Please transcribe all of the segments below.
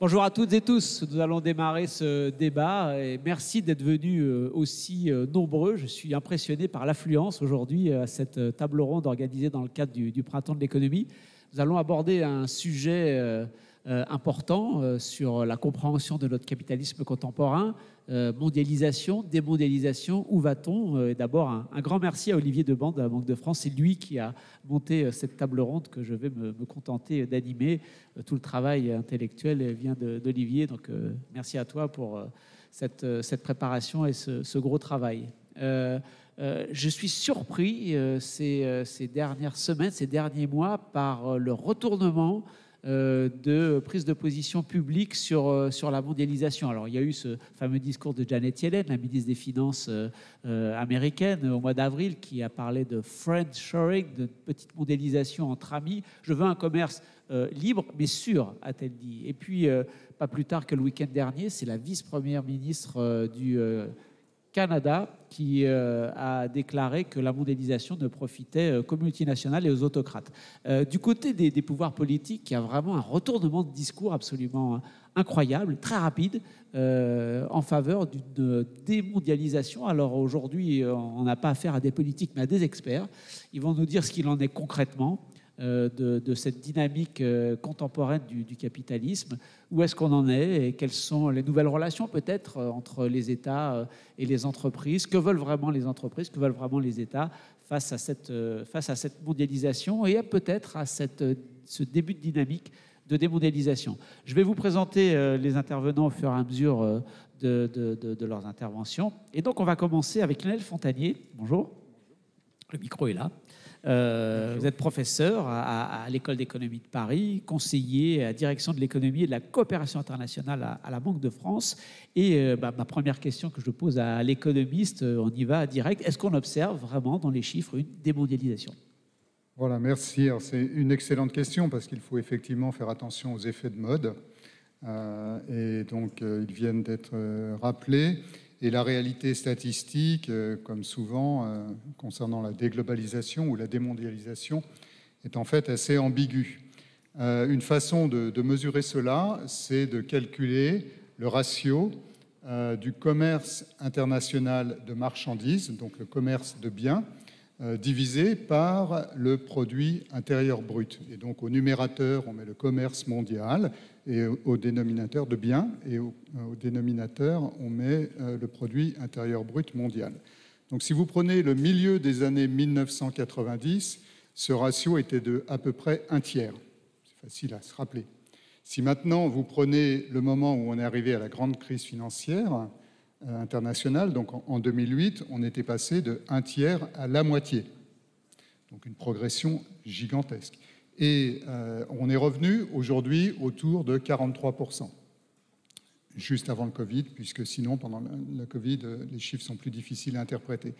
Bonjour à toutes et tous. Nous allons démarrer ce débat et merci d'être venus aussi nombreux. Je suis impressionné par l'affluence aujourd'hui à cette table ronde organisée dans le cadre du Printemps de l'économie. Nous allons aborder un sujet important sur la compréhension de notre capitalisme contemporain, mondialisation, démondialisation, où va-t-on? D'abord, un grand merci à Olivier Deband de la Banque de France. C'est lui qui a monté cette table ronde que je vais me contenter d'animer. Tout le travail intellectuel vient d'Olivier, donc merci à toi pour cette préparation et ce gros travail. Je suis surpris ces dernières semaines, ces derniers mois, par le retournement de prise de position publique sur la mondialisation. Alors, il y a eu ce fameux discours de Janet Yellen, la ministre des Finances américaine, au mois d'avril, qui a parlé de friendshoring, de petite mondialisation entre amis. Je veux un commerce libre, mais sûr, a-t-elle dit. Et puis, pas plus tard que le week-end dernier, c'est la vice-première ministre du Canada qui a déclaré que la mondialisation ne profitait qu'aux multinationales et aux autocrates. Du côté des pouvoirs politiques, il y a vraiment un retournement de discours absolument incroyable, très rapide, en faveur d'une démondialisation. Alors aujourd'hui, on n'a pas affaire à des politiques, mais à des experts. Ils vont nous dire ce qu'il en est concrètement de cette dynamique contemporaine du capitalisme. Où est-ce qu'on en est et quelles sont les nouvelles relations peut-être entre les États et les entreprises? Que veulent vraiment les entreprises? Que veulent vraiment les États face à cette mondialisation et peut-être à ce début de dynamique de démondialisation? Je vais vous présenter les intervenants au fur et à mesure de leurs interventions. Et donc, on va commencer avec Lionel Fontanier. Bonjour. Le micro est là. Vous êtes professeur à l'École d'économie de Paris, conseiller à la direction de l'économie et de la coopération internationale à la Banque de France. Et ma première question que je pose à l'économiste, on y va direct. Est-ce qu'on observe vraiment dans les chiffres une démondialisation? Voilà, merci. C'est une excellente question parce qu'il faut effectivement faire attention aux effets de mode. Et donc, ils viennent d'être rappelés. Et la réalité statistique, comme souvent, concernant la déglobalisation ou la démondialisation, est en fait assez ambiguë. Une façon de mesurer cela, c'est de calculer le ratio du commerce international de marchandises, donc le commerce de biens, divisé par le produit intérieur brut. Et donc au numérateur, on met le commerce mondial, et au dénominateur de biens, et au dénominateur, on met le produit intérieur brut mondial. Donc si vous prenez le milieu des années 1990, ce ratio était de à peu près un tiers. C'est facile à se rappeler. Si maintenant vous prenez le moment où on est arrivé à la grande crise financière internationale, donc en 2008, on était passé de un tiers à la moitié. Donc une progression gigantesque. Et on est revenu aujourd'hui autour de 43%, juste avant le Covid, puisque sinon, pendant le Covid, les chiffres sont plus difficiles à interpréter.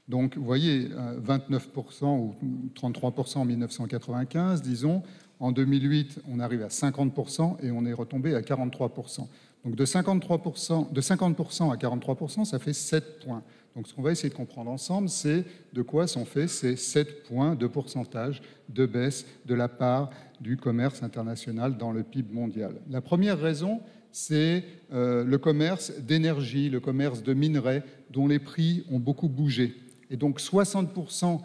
Donc, vous voyez, 29% ou 33% en 1995, disons. En 2008, on arrive à 50% et on est retombé à 43%. Donc, de 50% à 43%, ça fait 7 points. Donc, ce qu'on va essayer de comprendre ensemble, c'est de quoi sont faits ces 7 points de pourcentage de baisse de la part du commerce international dans le PIB mondial. La première raison, c'est le commerce d'énergie, le commerce de minerais, dont les prix ont beaucoup bougé. Et donc, 60%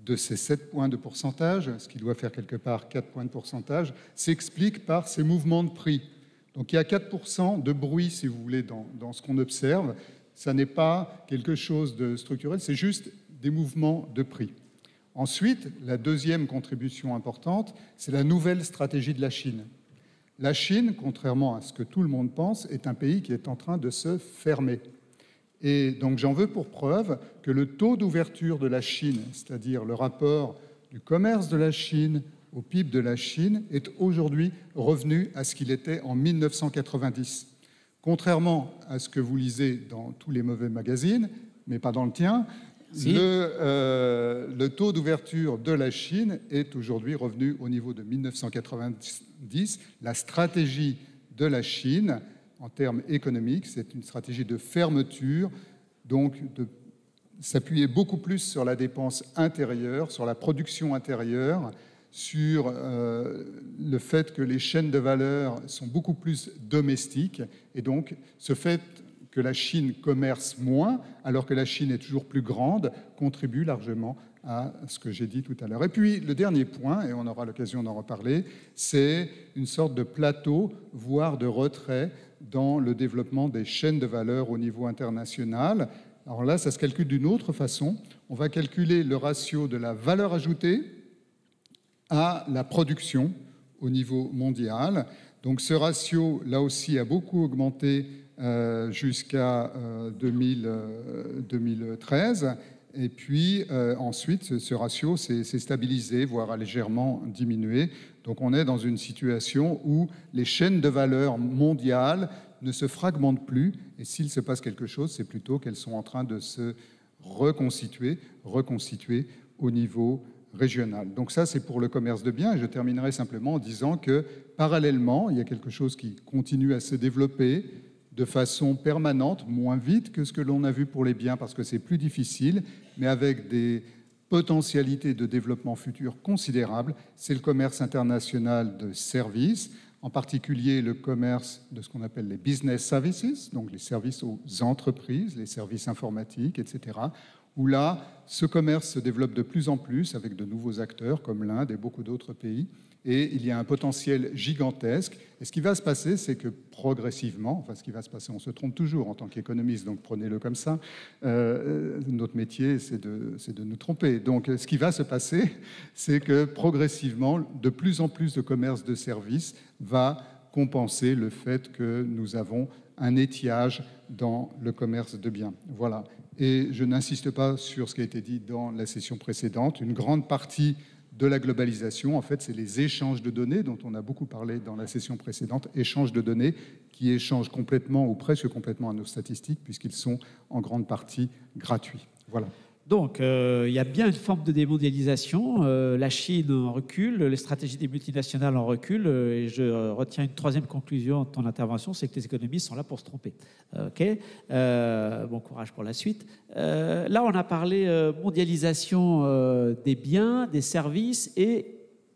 de ces 7 points de pourcentage, ce qui doit faire quelque part 4 points de pourcentage, s'explique par ces mouvements de prix. Donc, il y a 4% de bruit, si vous voulez, dans ce qu'on observe. Ça n'est pas quelque chose de structurel, c'est juste des mouvements de prix. Ensuite, la deuxième contribution importante, c'est la nouvelle stratégie de la Chine. La Chine, contrairement à ce que tout le monde pense, est un pays qui est en train de se fermer. Et donc j'en veux pour preuve que le taux d'ouverture de la Chine, c'est-à-dire le rapport du commerce de la Chine au PIB de la Chine, est aujourd'hui revenu à ce qu'il était en 1990. Contrairement à ce que vous lisez dans tous les mauvais magazines, mais pas dans le tien, si. Le taux d'ouverture de la Chine est aujourd'hui revenu au niveau de 1990. La stratégie de la Chine, en termes économiques, c'est une stratégie de fermeture, donc de s'appuyer beaucoup plus sur la dépense intérieure, sur la production intérieure, sur le fait que les chaînes de valeur sont beaucoup plus domestiques, et donc ce fait que la Chine commerce moins, alors que la Chine est toujours plus grande, contribue largement à ce que j'ai dit tout à l'heure. Et puis le dernier point, et on aura l'occasion d'en reparler, c'est une sorte de plateau, voire de retrait dans le développement des chaînes de valeur au niveau international. Alors là, ça se calcule d'une autre façon. On va calculer le ratio de la valeur ajoutée à la production au niveau mondial. Donc ce ratio, là aussi, a beaucoup augmenté jusqu'à 2013. Et puis ensuite, ce ratio s'est stabilisé, voire a légèrement diminué. Donc on est dans une situation où les chaînes de valeur mondiales ne se fragmentent plus. Et s'il se passe quelque chose, c'est plutôt qu'elles sont en train de se reconstituer au niveau régional. Donc ça, c'est pour le commerce de biens. Et je terminerai simplement en disant que parallèlement, il y a quelque chose qui continue à se développer de façon permanente, moins vite que ce que l'on a vu pour les biens parce que c'est plus difficile, mais avec des potentialités de développement futur considérables. C'est le commerce international de services, en particulier le commerce de ce qu'on appelle les business services, donc les services aux entreprises, les services informatiques, etc., où là, ce commerce se développe de plus en plus avec de nouveaux acteurs comme l'Inde et beaucoup d'autres pays. Et il y a un potentiel gigantesque. Et ce qui va se passer, c'est que progressivement, enfin ce qui va se passer, on se trompe toujours en tant qu'économiste, donc prenez-le comme ça. Notre métier, c'est de nous tromper. Donc ce qui va se passer, c'est que progressivement, de plus en plus de commerce de services va compenser le fait que nous avons un étiage dans le commerce de biens. Voilà. Et je n'insiste pas sur ce qui a été dit dans la session précédente. Une grande partie de la globalisation, en fait, c'est les échanges de données dont on a beaucoup parlé dans la session précédente, échanges de données qui échangent complètement ou presque complètement à nos statistiques puisqu'ils sont en grande partie gratuits. Voilà. Donc, il y a bien une forme de démondialisation. La Chine en recule, les stratégies des multinationales en reculent. Et je retiens une troisième conclusion de ton intervention, c'est que les économistes sont là pour se tromper. Bon courage pour la suite. Là, on a parlé mondialisation des biens, des services et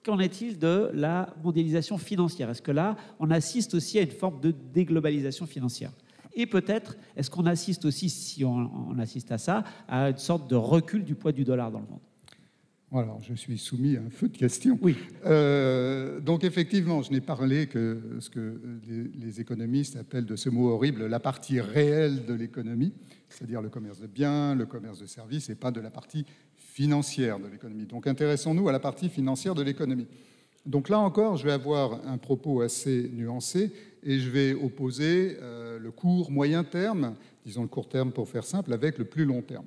qu'en est-il de la mondialisation financière? Est-ce que là, on assiste aussi à une forme de déglobalisation financière? Et peut-être, est-ce qu'on assiste aussi, si on assiste à ça, à une sorte de recul du poids du dollar dans le monde? Alors, je suis soumis à un feu de questions. Oui. Donc, effectivement, je n'ai parlé que ce que les économistes appellent de ce mot horrible la partie réelle de l'économie, c'est-à-dire le commerce de biens, le commerce de services, et pas de la partie financière de l'économie. Donc, intéressons-nous à la partie financière de l'économie. Donc là encore, je vais avoir un propos assez nuancé et je vais opposer le court moyen terme, disons le court terme pour faire simple, avec le plus long terme.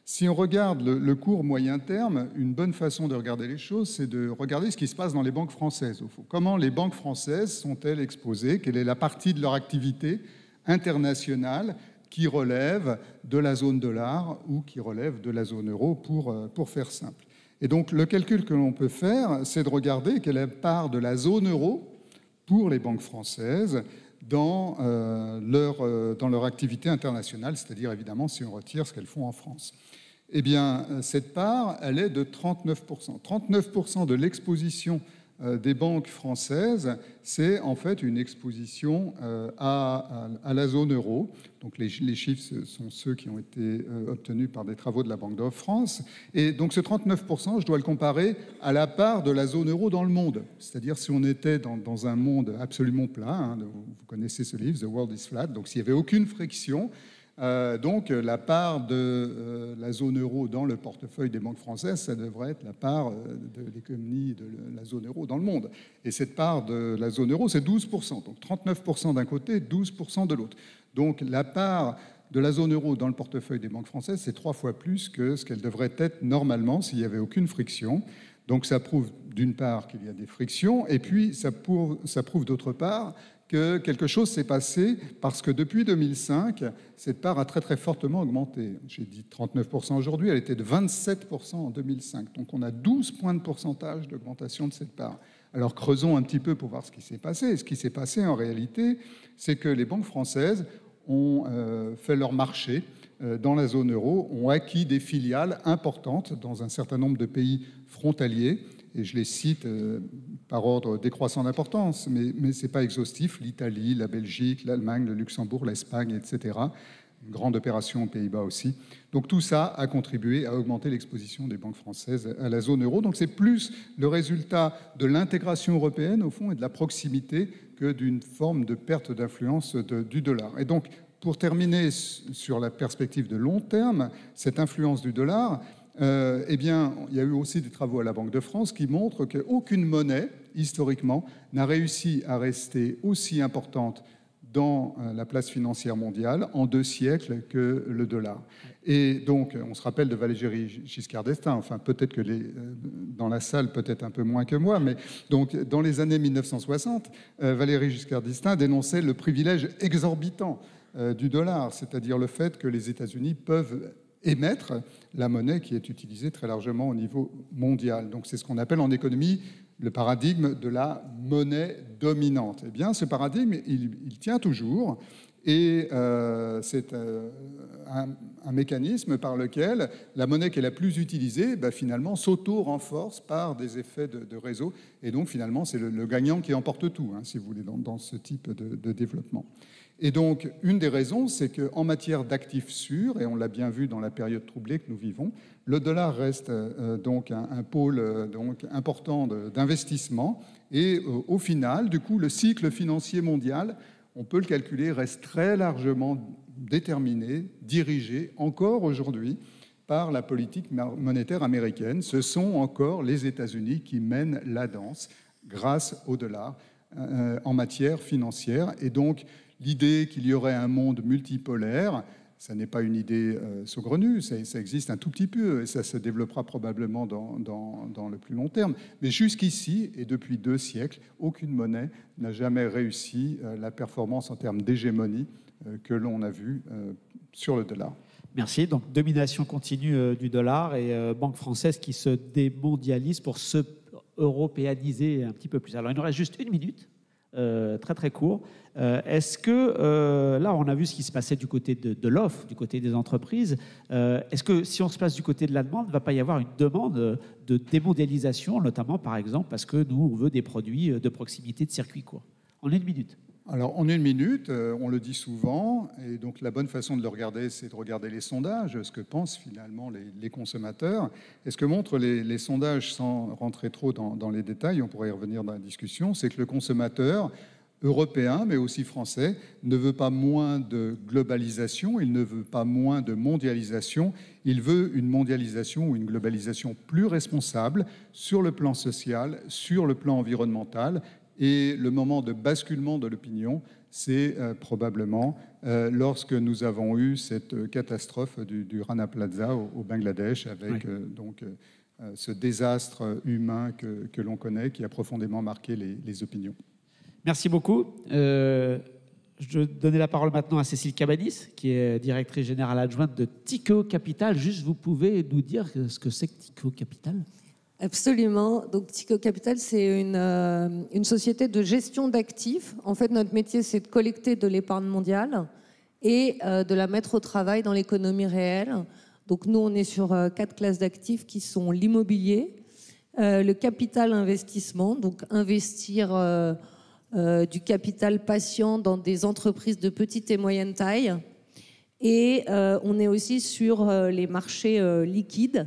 Si on regarde le court moyen terme, une bonne façon de regarder les choses, c'est de regarder ce qui se passe dans les banques françaises. Au fond. Comment les banques françaises sont-elles exposées? Quelle est la partie de leur activité internationale qui relève de la zone dollar ou qui relève de la zone euro pour faire simple? Et donc, le calcul que l'on peut faire, c'est de regarder quelle est la part de la zone euro pour les banques françaises dans leur activité internationale, c'est-à-dire, évidemment, si on retire ce qu'elles font en France. Eh bien, cette part, elle est de 39%. 39% de l'exposition des banques françaises, c'est en fait une exposition à la zone euro. Donc les chiffres sont ceux qui ont été obtenus par des travaux de la Banque de France. Et donc ce 39%, je dois le comparer à la part de la zone euro dans le monde. C'est-à-dire si on était dans un monde absolument plat, hein, vous connaissez ce livre, The World is Flat, donc s'il n'y avait aucune friction, donc la part de la zone euro dans le portefeuille des banques françaises, ça devrait être la part de l'économie de la zone euro dans le monde. Et cette part de la zone euro, c'est 12%. Donc 39% d'un côté, 12% de l'autre. Donc la part de la zone euro dans le portefeuille des banques françaises, c'est 3 fois plus que ce qu'elle devrait être normalement s'il n'y avait aucune friction. Donc ça prouve d'une part qu'il y a des frictions, et puis ça prouve d'autre part que quelque chose s'est passé parce que depuis 2005, cette part a très très fortement augmenté. J'ai dit 39% aujourd'hui, elle était de 27% en 2005. Donc on a 12 points de pourcentage d'augmentation de cette part. Alors creusons un petit peu pour voir ce qui s'est passé. Et ce qui s'est passé en réalité, c'est que les banques françaises ont fait leur marché dans la zone euro, ont acquis des filiales importantes dans un certain nombre de pays frontaliers. et je les cite par ordre décroissant d'importance, mais ce n'est pas exhaustif, l'Italie, la Belgique, l'Allemagne, le Luxembourg, l'Espagne, etc. Une grande opération aux Pays-Bas aussi. Donc tout ça a contribué à augmenter l'exposition des banques françaises à la zone euro. Donc c'est plus le résultat de l'intégration européenne, au fond, et de la proximité que d'une forme de perte d'influence du dollar. Et donc, pour terminer sur la perspective de long terme, cette influence du dollar, eh bien, il y a eu aussi des travaux à la Banque de France qui montrent qu'aucune monnaie, historiquement, n'a réussi à rester aussi importante dans la place financière mondiale en 2 siècles que le dollar. Et donc, on se rappelle de Valéry Giscard d'Estaing, enfin peut-être que dans la salle, peut-être un peu moins que moi, mais donc dans les années 1960, Valéry Giscard d'Estaing dénonçait le privilège exorbitant du dollar, c'est-à-dire le fait que les États-Unis peuvent émettre la monnaie qui est utilisée très largement au niveau mondial. Donc c'est ce qu'on appelle en économie le paradigme de la monnaie dominante. Eh bien, ce paradigme, il tient toujours, et c'est un mécanisme par lequel la monnaie qui est la plus utilisée, finalement, s'auto-renforce par des effets de réseau, et donc finalement, c'est le gagnant qui emporte tout, si vous voulez, dans ce type de développement. Et donc, une des raisons, c'est qu'en matière d'actifs sûrs, et on l'a bien vu dans la période troublée que nous vivons, le dollar reste donc un pôle donc important d'investissement. Et au final, du coup, le cycle financier mondial, on peut le calculer, reste très largement déterminé, dirigé encore aujourd'hui par la politique monétaire américaine. Ce sont encore les États-Unis qui mènent la danse grâce au dollar en matière financière. Et donc, l'idée qu'il y aurait un monde multipolaire, ça n'est pas une idée saugrenue, ça existe un tout petit peu, et ça se développera probablement dans le plus long terme. Mais jusqu'ici, et depuis 2 siècles, aucune monnaie n'a jamais réussi la performance en termes d'hégémonie que l'on a vue sur le dollar. Merci. Donc, domination continue du dollar et banque française qui se démondialise pour se européaniser un petit peu plus. Alors, il nous reste juste 1 minute. Très très court. Est-ce que, là on a vu ce qui se passait du côté de l'offre, du côté des entreprises, est-ce que si on se place du côté de la demande, il ne va pas y avoir une demande de démondialisation, notamment par exemple parce que nous on veut des produits de proximité de circuit court? En 1 minute. Alors, en 1 minute, on le dit souvent, et donc la bonne façon de le regarder, c'est de regarder les sondages, ce que pensent finalement les consommateurs. Et ce que montrent les sondages, sans rentrer trop dans les détails, on pourrait y revenir dans la discussion, c'est que le consommateur européen, mais aussi français, ne veut pas moins de globalisation, il ne veut pas moins de mondialisation, il veut une mondialisation ou une globalisation plus responsable sur le plan social, sur le plan environnemental. Et le moment de basculement de l'opinion, c'est probablement lorsque nous avons eu cette catastrophe du Rana Plaza au Bangladesh, avec ce désastre humain que l'on connaît, qui a profondément marqué les opinions. Merci beaucoup. Je vais donner la parole maintenant à Cécile Cabanis, qui est directrice générale adjointe de Tikehau Capital. Juste, vous pouvez nous dire ce que c'est que Tikehau Capital ? Absolument. Donc, Tikehau Capital, c'est une société de gestion d'actifs. En fait, notre métier, c'est de collecter de l'épargne mondiale et de la mettre au travail dans l'économie réelle. Donc, nous, on est sur 4 classes d'actifs qui sont l'immobilier, le capital investissement, donc investir du capital patient dans des entreprises de petite et moyenne taille. Et on est aussi sur les marchés liquides.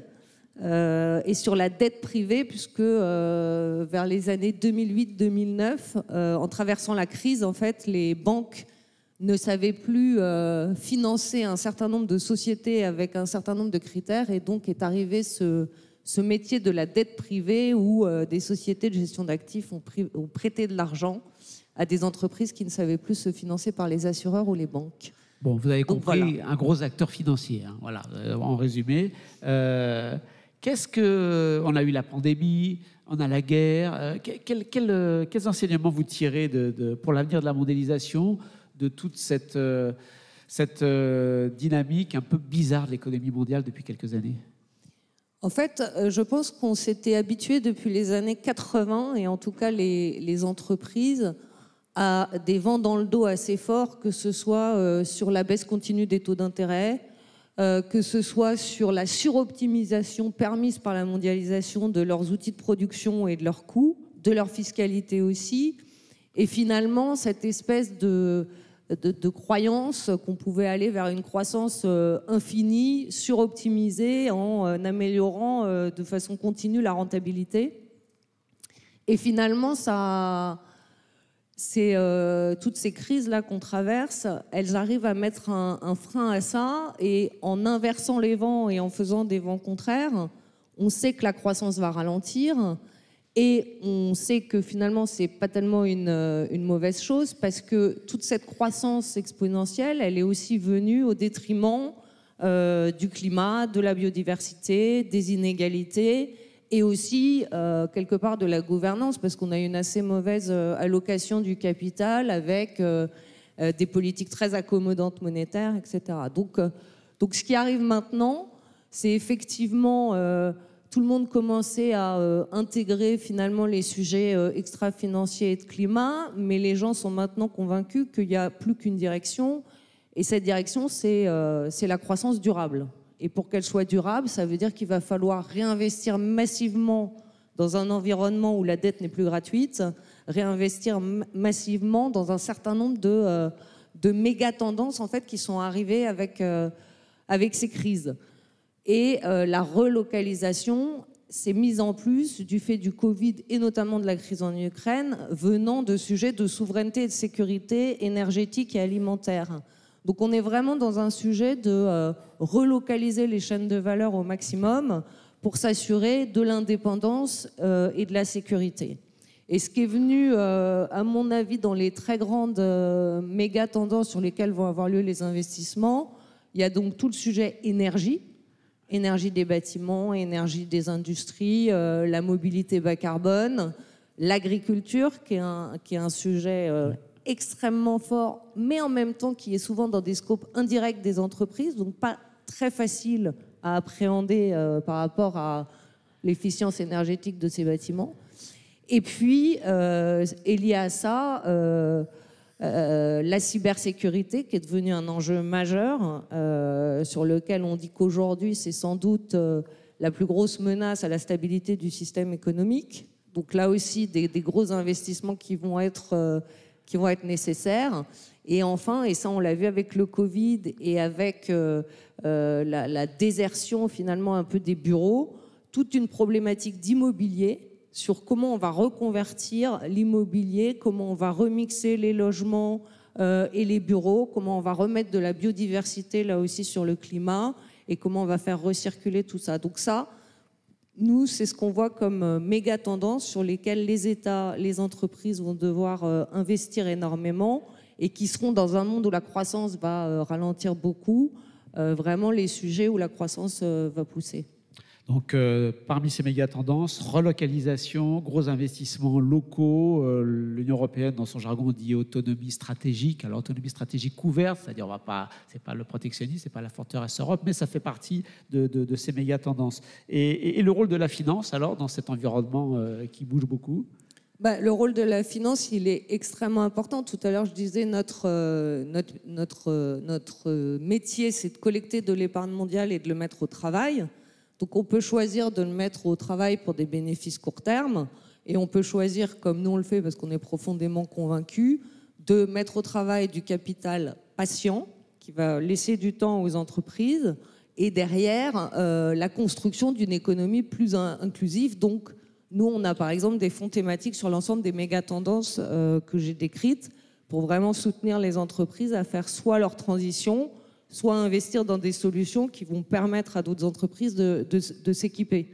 Et sur la dette privée, puisque vers les années 2008-2009, en traversant la crise, en fait, les banques ne savaient plus financer un certain nombre de sociétés avec un certain nombre de critères, et donc est arrivé ce métier de la dette privée où des sociétés de gestion d'actifs ont prêté de l'argent à des entreprises qui ne savaient plus se financer par les assureurs ou les banques. Bon, vous avez compris, voilà. Un gros acteur financier, voilà, en résumé. Qu'est-ce que... On a eu la pandémie, on a la guerre. Quels enseignements vous tirez pour l'avenir de la mondialisation, de toute cette dynamique un peu bizarre de l'économie mondiale depuis quelques années ? En fait, je pense qu'on s'était habitué depuis les années 80, et en tout cas les entreprises, à des vents dans le dos assez forts, que ce soit sur la baisse continue des taux d'intérêt, que ce soit sur la suroptimisation permise par la mondialisation de leurs outils de production et de leurs coûts, de leur fiscalité aussi, et finalement cette espèce de croyance qu'on pouvait aller vers une croissance infinie, suroptimisée, en améliorant de façon continue la rentabilité. Et finalement, toutes ces crises-là qu'on traverse, elles arrivent à mettre un frein à ça, et en inversant les vents et en faisant des vents contraires, on sait que la croissance va ralentir, et on sait que finalement c'est pas tellement une mauvaise chose, parce que toute cette croissance exponentielle, elle est aussi venue au détriment du climat, de la biodiversité, des inégalités, et aussi quelque part de la gouvernance, parce qu'on a une assez mauvaise allocation du capital avec des politiques très accommodantes monétaires, etc. Donc ce qui arrive maintenant, c'est effectivement tout le monde commençait à intégrer finalement les sujets extra-financiers et de climat, mais les gens sont maintenant convaincus qu'il n'y a plus qu'une direction, et cette direction, c'est la croissance durable. Et pour qu'elle soit durable, ça veut dire qu'il va falloir réinvestir massivement dans un environnement où la dette n'est plus gratuite, réinvestir massivement dans un certain nombre de méga-tendances en fait, qui sont arrivées avec ces crises. Et la relocalisation s'est mise en plus du fait du Covid et notamment de la crise en Ukraine, venant de sujets de souveraineté et de sécurité énergétique et alimentaire. Donc on est vraiment dans un sujet de relocaliser les chaînes de valeur au maximum pour s'assurer de l'indépendance et de la sécurité. Et ce qui est venu, à mon avis, dans les très grandes méga tendances sur lesquelles vont avoir lieu les investissements, il y a donc tout le sujet énergie des bâtiments, énergie des industries, la mobilité bas carbone, l'agriculture qui est un sujet extrêmement fort, mais en même temps qui est souvent dans des scopes indirects des entreprises, donc pas très facile à appréhender par rapport à l'efficience énergétique de ces bâtiments. Et puis, est lié à ça la cybersécurité, qui est devenue un enjeu majeur, sur lequel on dit qu'aujourd'hui, c'est sans doute la plus grosse menace à la stabilité du système économique. Donc là aussi, des gros investissements qui vont être nécessaires. Et enfin, et ça on l'a vu avec le Covid et avec la désertion finalement un peu des bureaux, toute une problématique d'immobilier sur comment on va reconvertir l'immobilier, comment on va remixer les logements et les bureaux, comment on va remettre de la biodiversité là aussi sur le climat et comment on va faire recirculer tout ça. Donc ça, nous, c'est ce qu'on voit comme méga tendance sur lesquelles les États, les entreprises vont devoir investir énormément et qui seront dans un monde où la croissance va ralentir beaucoup, vraiment les sujets où la croissance va pousser. Donc, parmi ces méga tendances, relocalisation, gros investissements locaux, l'Union européenne, dans son jargon, dit autonomie stratégique. Alors, autonomie stratégique couverte, c'est-à-dire, c'est pas le protectionnisme, c'est pas la forteresse Europe, mais ça fait partie de ces méga tendances. Et le rôle de la finance, alors, dans cet environnement qui bouge beaucoup? Le rôle de la finance, il est extrêmement important. Tout à l'heure, je disais, notre métier, c'est de collecter de l'épargne mondiale et de le mettre au travail. Donc on peut choisir de le mettre au travail pour des bénéfices court terme, et on peut choisir, comme nous on le fait parce qu'on est profondément convaincus, de mettre au travail du capital patient qui va laisser du temps aux entreprises, et derrière la construction d'une économie plus inclusive. Donc nous on a par exemple des fonds thématiques sur l'ensemble des méga tendances que j'ai décrites pour vraiment soutenir les entreprises à faire soit leur transition, soit investir dans des solutions qui vont permettre à d'autres entreprises de s'équiper.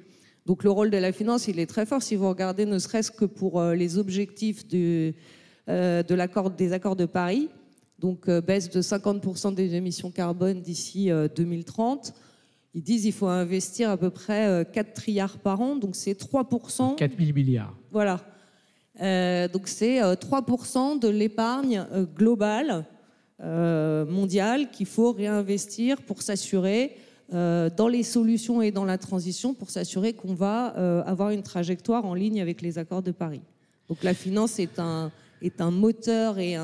Donc le rôle de la finance, il est très fort. Si vous regardez ne serait-ce que pour les objectifs des accords de Paris, donc baisse de 50% des émissions carbone d'ici 2030, ils disent qu'il faut investir à peu près 4 trilliards par an, donc c'est 3%. 4 000 milliards. Voilà. Donc c'est 3% de l'épargne globale mondiale qu'il faut réinvestir pour s'assurer dans les solutions et dans la transition, pour s'assurer qu'on va avoir une trajectoire en ligne avec les accords de Paris. Donc la finance est un moteur et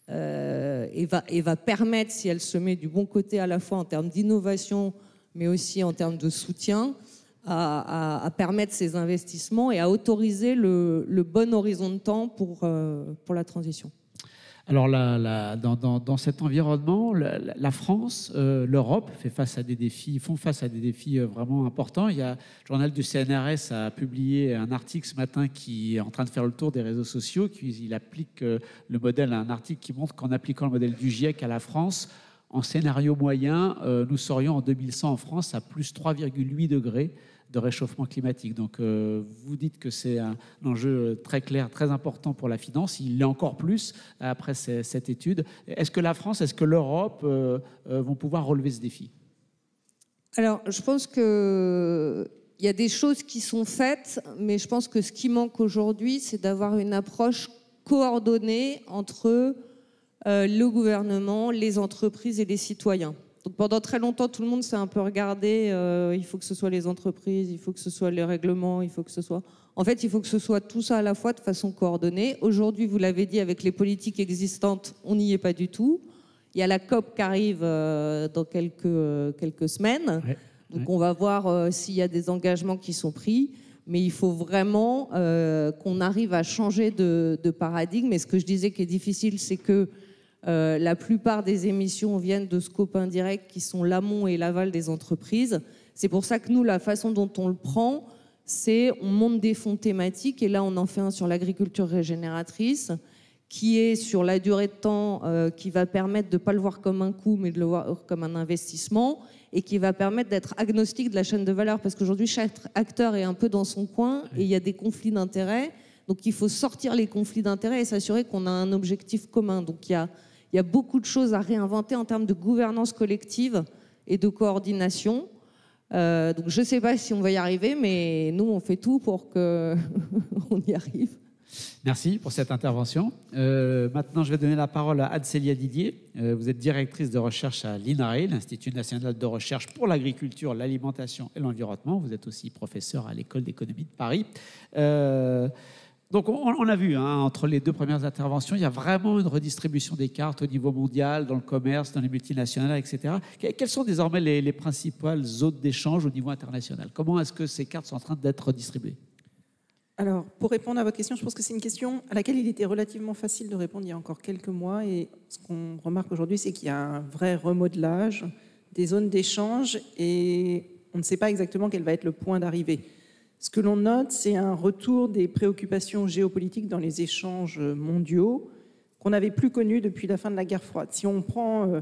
et va permettre, si elle se met du bon côté à la fois en termes d'innovation, mais aussi en termes de soutien, à permettre ces investissements et à autoriser le bon horizon de temps pour la transition. Alors, dans cet environnement, la France, l'Europe font face à des défis vraiment importants. Le journal du CNRS a publié un article ce matin qui est en train de faire le tour des réseaux sociaux. Il applique le modèle, un article qui montre qu'en appliquant le modèle du GIEC à la France, en scénario moyen, nous serions en 2100 en France à plus 3,8 degrés de réchauffement climatique. Donc, vous dites que c'est un enjeu très clair, très important pour la finance. Il l'est encore plus après cette étude. Est-ce que la France, est-ce que l'Europe vont pouvoir relever ce défi? Alors, je pense qu'il y a des choses qui sont faites, mais je pense que ce qui manque aujourd'hui, c'est d'avoir une approche coordonnée entre le gouvernement, les entreprises et les citoyens. Donc pendant très longtemps, tout le monde s'est un peu regardé, il faut que ce soit les entreprises, il faut que ce soit les règlements, il faut que ce soit... En fait, il faut que ce soit tout ça à la fois de façon coordonnée. Aujourd'hui, vous l'avez dit, avec les politiques existantes, on n'y est pas du tout. Il y a la COP qui arrive dans quelques semaines. Ouais. Donc on va voir s'il y a des engagements qui sont pris. Mais il faut vraiment qu'on arrive à changer de paradigme. Et ce que je disais qui est difficile, c'est que la plupart des émissions viennent de scopes indirects qui sont l'amont et l'aval des entreprises. C'est pour ça que nous, la façon dont on le prend, c'est on monte des fonds thématiques, et là on en fait un sur l'agriculture régénératrice, qui est sur la durée de temps, qui va permettre de ne pas le voir comme un coût, mais de le voir comme un investissement, et qui va permettre d'être agnostique de la chaîne de valeur, parce qu'aujourd'hui chaque acteur est un peu dans son coin, et il y a des conflits d'intérêts. Donc il faut sortir les conflits d'intérêts et s'assurer qu'on a un objectif commun. Donc il y a beaucoup de choses à réinventer en termes de gouvernance collective et de coordination. Donc je ne sais pas si on va y arriver, mais nous, on fait tout pour qu'on y arrive. Merci pour cette intervention. Maintenant, je vais donner la parole à Anne-Célia Didier. Vous êtes directrice de recherche à l'INRAE, l'Institut national de recherche pour l'agriculture, l'alimentation et l'environnement. Vous êtes aussi professeure à l'École d'économie de Paris. Donc, on a vu, entre les deux premières interventions, il y a vraiment une redistribution des cartes au niveau mondial, dans le commerce, dans les multinationales, etc. Quelles sont désormais les principales zones d'échange au niveau international? Comment est-ce que ces cartes sont en train d'être redistribuées? Alors, pour répondre à votre question, je pense que c'est une question à laquelle il était relativement facile de répondre il y a encore quelques mois. Et ce qu'on remarque aujourd'hui, c'est qu'il y a un vrai remodelage des zones d'échange et on ne sait pas exactement quel va être le point d'arrivée. Ce que l'on note, c'est un retour des préoccupations géopolitiques dans les échanges mondiaux qu'on n'avait plus connus depuis la fin de la guerre froide. Si on prend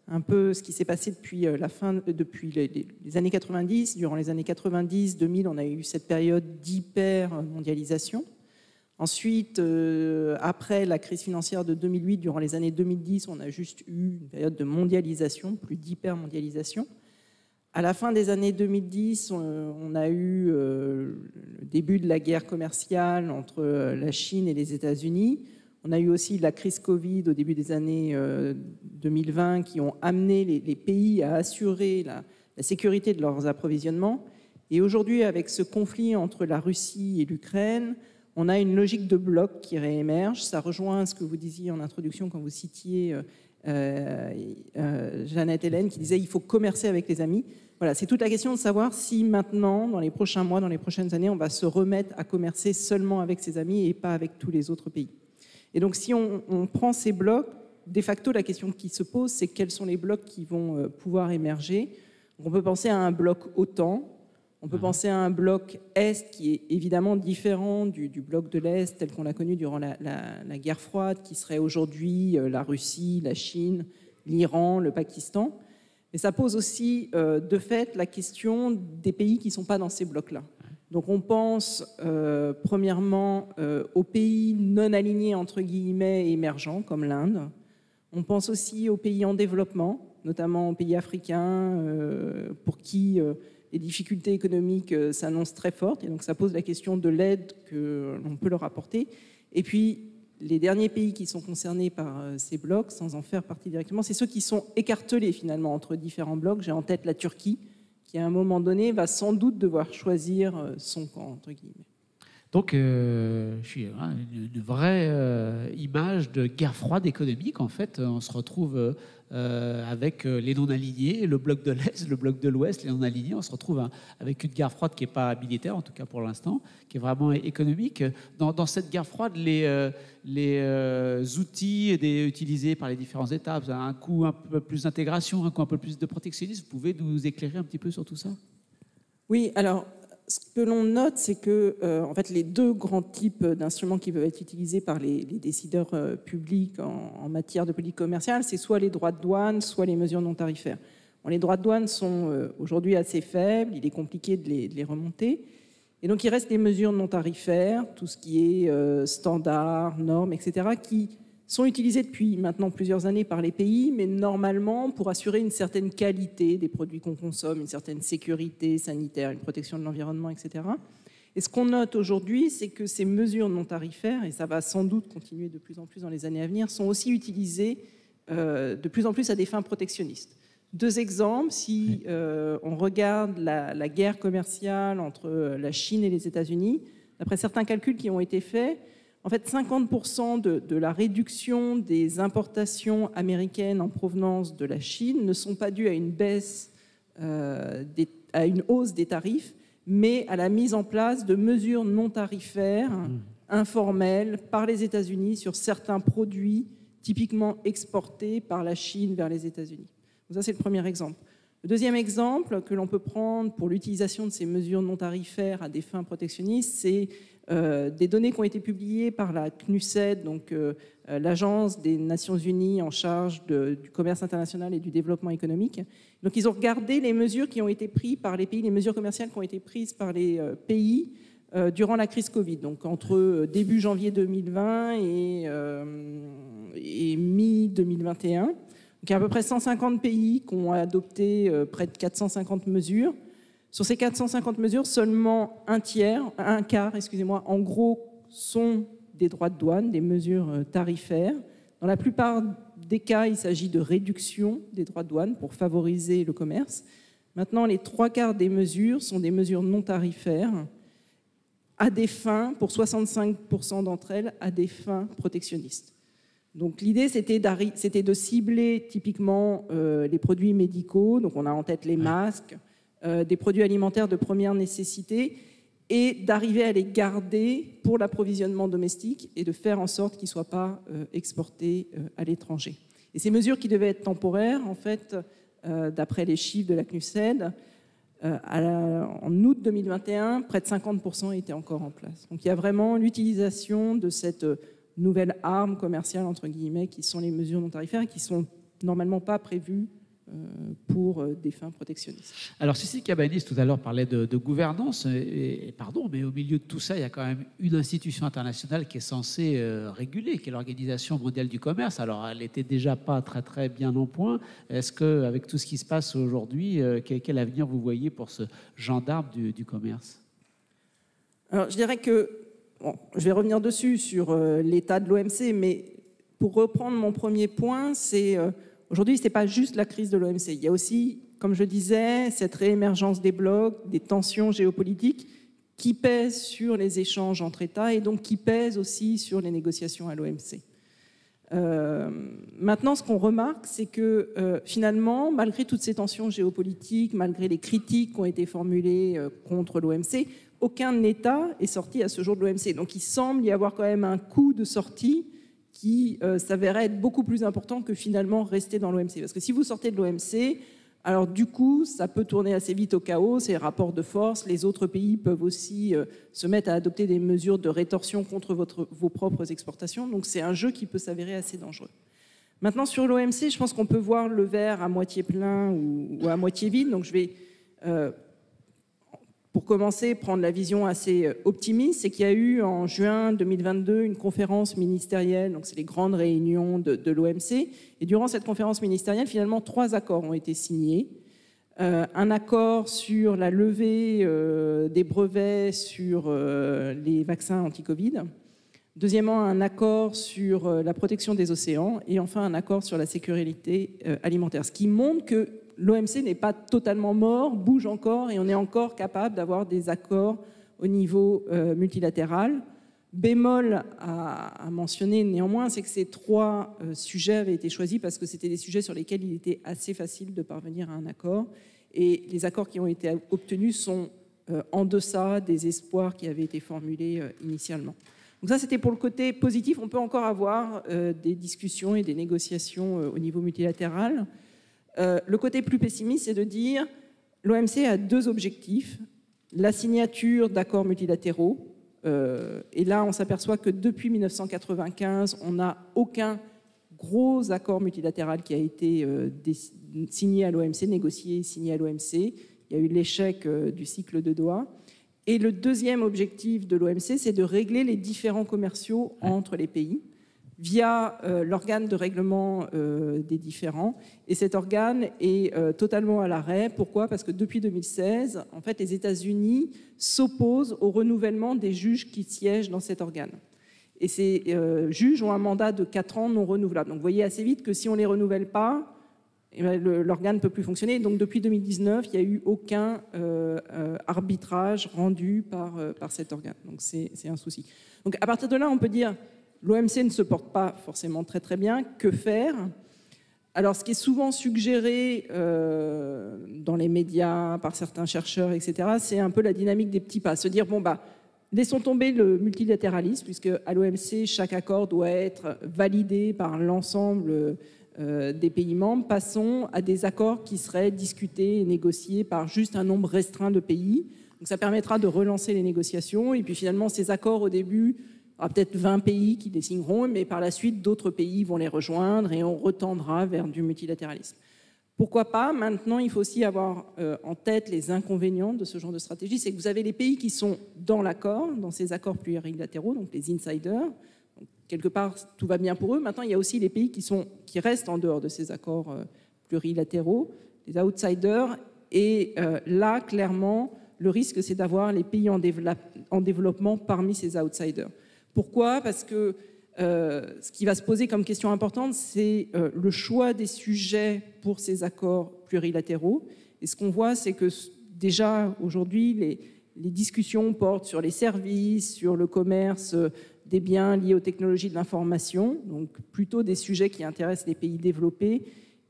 un peu ce qui s'est passé depuis les années 90, durant les années 90, 2000, on a eu cette période d'hyper-mondialisation. Ensuite, après la crise financière de 2008, durant les années 2010, on a juste eu une période de mondialisation, plus d'hyper-mondialisation. À la fin des années 2010, on a eu le début de la guerre commerciale entre la Chine et les États-Unis. On a eu aussi la crise Covid au début des années 2020 qui ont amené les pays à assurer la sécurité de leurs approvisionnements. Et aujourd'hui, avec ce conflit entre la Russie et l'Ukraine, on a une logique de bloc qui réémerge. Ça rejoint ce que vous disiez en introduction quand vous citiez Jeannette Hélène qui disait il faut commercer avec les amis. Voilà, c'est toute la question de savoir si maintenant, dans les prochains mois, dans les prochaines années, on va se remettre à commercer seulement avec ses amis et pas avec tous les autres pays. Et donc si on prend ces blocs, de facto la question qui se pose, c'est quels sont les blocs qui vont pouvoir émerger. Donc, on peut penser à un bloc OTAN, on peut penser à un bloc Est qui est évidemment différent du bloc de l'Est tel qu'on l'a connu durant la guerre froide, qui serait aujourd'hui la Russie, la Chine, l'Iran, le Pakistan. Mais ça pose aussi de fait la question des pays qui ne sont pas dans ces blocs-là. Donc on pense premièrement aux pays non alignés entre guillemets et émergents comme l'Inde. On pense aussi aux pays en développement, notamment aux pays africains pour qui les difficultés économiques s'annoncent très fortes, et donc ça pose la question de l'aide que l'on peut leur apporter. Et puis, les derniers pays qui sont concernés par ces blocs, sans en faire partie directement, c'est ceux qui sont écartelés finalement entre différents blocs. J'ai en tête la Turquie, qui à un moment donné va sans doute devoir choisir son camp, entre guillemets. Donc, une vraie image de guerre froide économique. En fait, on se retrouve avec les non-alignés, le bloc de l'Est, le bloc de l'Ouest, les non-alignés. On se retrouve avec une guerre froide qui n'est pas militaire, en tout cas pour l'instant, qui est vraiment économique. Dans cette guerre froide, les outils utilisés par les différents États, un coup un peu plus d'intégration, un coup un peu plus de protectionnisme. Vous pouvez nous éclairer un petit peu sur tout ça? Oui, alors, ce que l'on note, c'est que en fait, les deux grands types d'instruments qui peuvent être utilisés par les décideurs publics en matière de politique commerciale, c'est soit les droits de douane, soit les mesures non tarifaires. Bon, les droits de douane sont aujourd'hui assez faibles, il est compliqué de les remonter. Et donc, il reste les mesures non tarifaires, tout ce qui est standards, normes, etc., qui sont utilisées depuis maintenant plusieurs années par les pays, mais normalement pour assurer une certaine qualité des produits qu'on consomme, une certaine sécurité sanitaire, une protection de l'environnement, etc. Et ce qu'on note aujourd'hui, c'est que ces mesures non tarifaires, et ça va sans doute continuer de plus en plus dans les années à venir, sont aussi utilisées de plus en plus à des fins protectionnistes. Deux exemples, si on regarde la guerre commerciale entre la Chine et les États-Unis, d'après certains calculs qui ont été faits, en fait, 50% de la réduction des importations américaines en provenance de la Chine ne sont pas dues à une baisse, à une hausse des tarifs, mais à la mise en place de mesures non tarifaires, informelles, par les États-Unis sur certains produits typiquement exportés par la Chine vers les États-Unis. Donc ça, c'est le premier exemple. Le deuxième exemple que l'on peut prendre pour l'utilisation de ces mesures non tarifaires à des fins protectionnistes, c'est des données qui ont été publiées par la CNUSED, donc l'Agence des Nations Unies en charge du commerce international et du développement économique. Donc ils ont regardé les mesures qui ont été prises par les pays, les mesures commerciales qui ont été prises par les pays durant la crise Covid, donc entre début janvier 2020 et mi-2021. Donc il y a à peu près 150 pays qui ont adopté près de 450 mesures. Sur ces 450 mesures, seulement un quart, en gros, sont des droits de douane, des mesures tarifaires. Dans la plupart des cas, il s'agit de réduction des droits de douane pour favoriser le commerce. Maintenant, les 3/4 des mesures sont des mesures non tarifaires à des fins, pour 65% d'entre elles, à des fins protectionnistes. Donc l'idée, c'était de cibler typiquement les produits médicaux, donc on a en tête les masques, des produits alimentaires de première nécessité, et d'arriver à les garder pour l'approvisionnement domestique et de faire en sorte qu'ils ne soient pas exportés à l'étranger. Et ces mesures qui devaient être temporaires, en fait, d'après les chiffres de la CNUSED, en août 2021, près de 50% étaient encore en place. Donc il y a vraiment l'utilisation de cette nouvelle arme commerciale, entre guillemets, qui sont les mesures non tarifaires, qui ne sont normalement pas prévues pour des fins protectionnistes. Alors, Cécile Cabanis, tout à l'heure, parlait de gouvernance. Mais au milieu de tout ça, il y a quand même une institution internationale qui est censée réguler, qui est l'Organisation mondiale du commerce. Alors, elle n'était déjà pas très, très bien en point. Est-ce qu'avec tout ce qui se passe aujourd'hui, quel avenir vous voyez pour ce gendarme du commerce? Alors, je dirais que, je vais revenir dessus sur l'état de l'OMC, mais pour reprendre mon premier point, c'est... Aujourd'hui, ce n'est pas juste la crise de l'OMC. Il y a aussi, comme je disais, cette réémergence des blocs, des tensions géopolitiques qui pèsent sur les échanges entre États et donc qui pèsent aussi sur les négociations à l'OMC. Maintenant, ce qu'on remarque, c'est que finalement, malgré toutes ces tensions géopolitiques, malgré les critiques qui ont été formulées contre l'OMC, aucun État est sorti à ce jour de l'OMC. Donc il semble y avoir quand même un coup de sortie qui s'avérait être beaucoup plus important que finalement rester dans l'OMC. Parce que si vous sortez de l'OMC, alors du coup, ça peut tourner assez vite au chaos, c'est rapport de force, les autres pays peuvent aussi se mettre à adopter des mesures de rétorsion contre vos propres exportations, donc c'est un jeu qui peut s'avérer assez dangereux. Maintenant, sur l'OMC, je pense qu'on peut voir le verre à moitié plein ou à moitié vide, donc je vais... Pour commencer, prendre la vision assez optimiste, c'est qu'il y a eu en juin 2022 une conférence ministérielle, donc c'est les grandes réunions de l'OMC, et durant cette conférence ministérielle, finalement, 3 accords ont été signés. Un accord sur la levée des brevets sur les vaccins anti-Covid. Deuxièmement, un accord sur la protection des océans, et enfin un accord sur la sécurité alimentaire, ce qui montre que l'OMC n'est pas totalement mort, bouge encore et on est encore capable d'avoir des accords au niveau multilatéral. Bémol à mentionner néanmoins, c'est que ces 3 sujets avaient été choisis parce que c'était des sujets sur lesquels il était assez facile de parvenir à un accord. Et les accords qui ont été obtenus sont en deçà des espoirs qui avaient été formulés initialement. Donc ça, c'était pour le côté positif. On peut encore avoir des discussions et des négociations au niveau multilatéral. Le côté plus pessimiste, c'est de dire l'OMC a 2 objectifs. La signature d'accords multilatéraux. Et là, on s'aperçoit que depuis 1995, on n'a aucun gros accord multilatéral qui a été signé à l'OMC, négocié et signé à l'OMC. Il y a eu l'échec du cycle de Doha. Et le deuxième objectif de l'OMC, c'est de régler les différends commerciaux entre les pays via l'organe de règlement des différends. Et cet organe est totalement à l'arrêt. Pourquoi ? Parce que depuis 2016, en fait, les États-Unis s'opposent au renouvellement des juges qui siègent dans cet organe. Et ces juges ont un mandat de 4 ans non renouvelable. Donc vous voyez assez vite que si on ne les renouvelle pas, l'organe ne peut plus fonctionner. Donc depuis 2019, il n'y a eu aucun arbitrage rendu par cet organe. Donc c'est un souci. Donc à partir de là, on peut dire l'OMC ne se porte pas forcément très très bien. Que faire ? Alors ce qui est souvent suggéré dans les médias par certains chercheurs, etc., c'est un peu la dynamique des petits pas. Se dire, bon, laissons tomber le multilatéralisme, puisque à l'OMC, chaque accord doit être validé par l'ensemble des pays membres. Passons à des accords qui seraient discutés et négociés par juste un nombre restreint de pays. Donc ça permettra de relancer les négociations. Et puis finalement, ces accords, au début, il y aura peut-être 20 pays qui les signeront, mais par la suite, d'autres pays vont les rejoindre et on retendra vers du multilatéralisme. Pourquoi pas ? Maintenant, il faut aussi avoir en tête les inconvénients de ce genre de stratégie. C'est que vous avez les pays qui sont dans l'accord, dans ces accords plurilatéraux, donc les insiders. Donc, quelque part, tout va bien pour eux. Maintenant, il y a aussi les pays qui restent en dehors de ces accords plurilatéraux, les outsiders. Et là, clairement, le risque, c'est d'avoir les pays en développement parmi ces outsiders. Pourquoi ? Parce que ce qui va se poser comme question importante, c'est le choix des sujets pour ces accords plurilatéraux. Et ce qu'on voit, c'est que déjà aujourd'hui, les discussions portent sur les services, sur le commerce des biens liés aux technologies de l'information, donc plutôt des sujets qui intéressent les pays développés.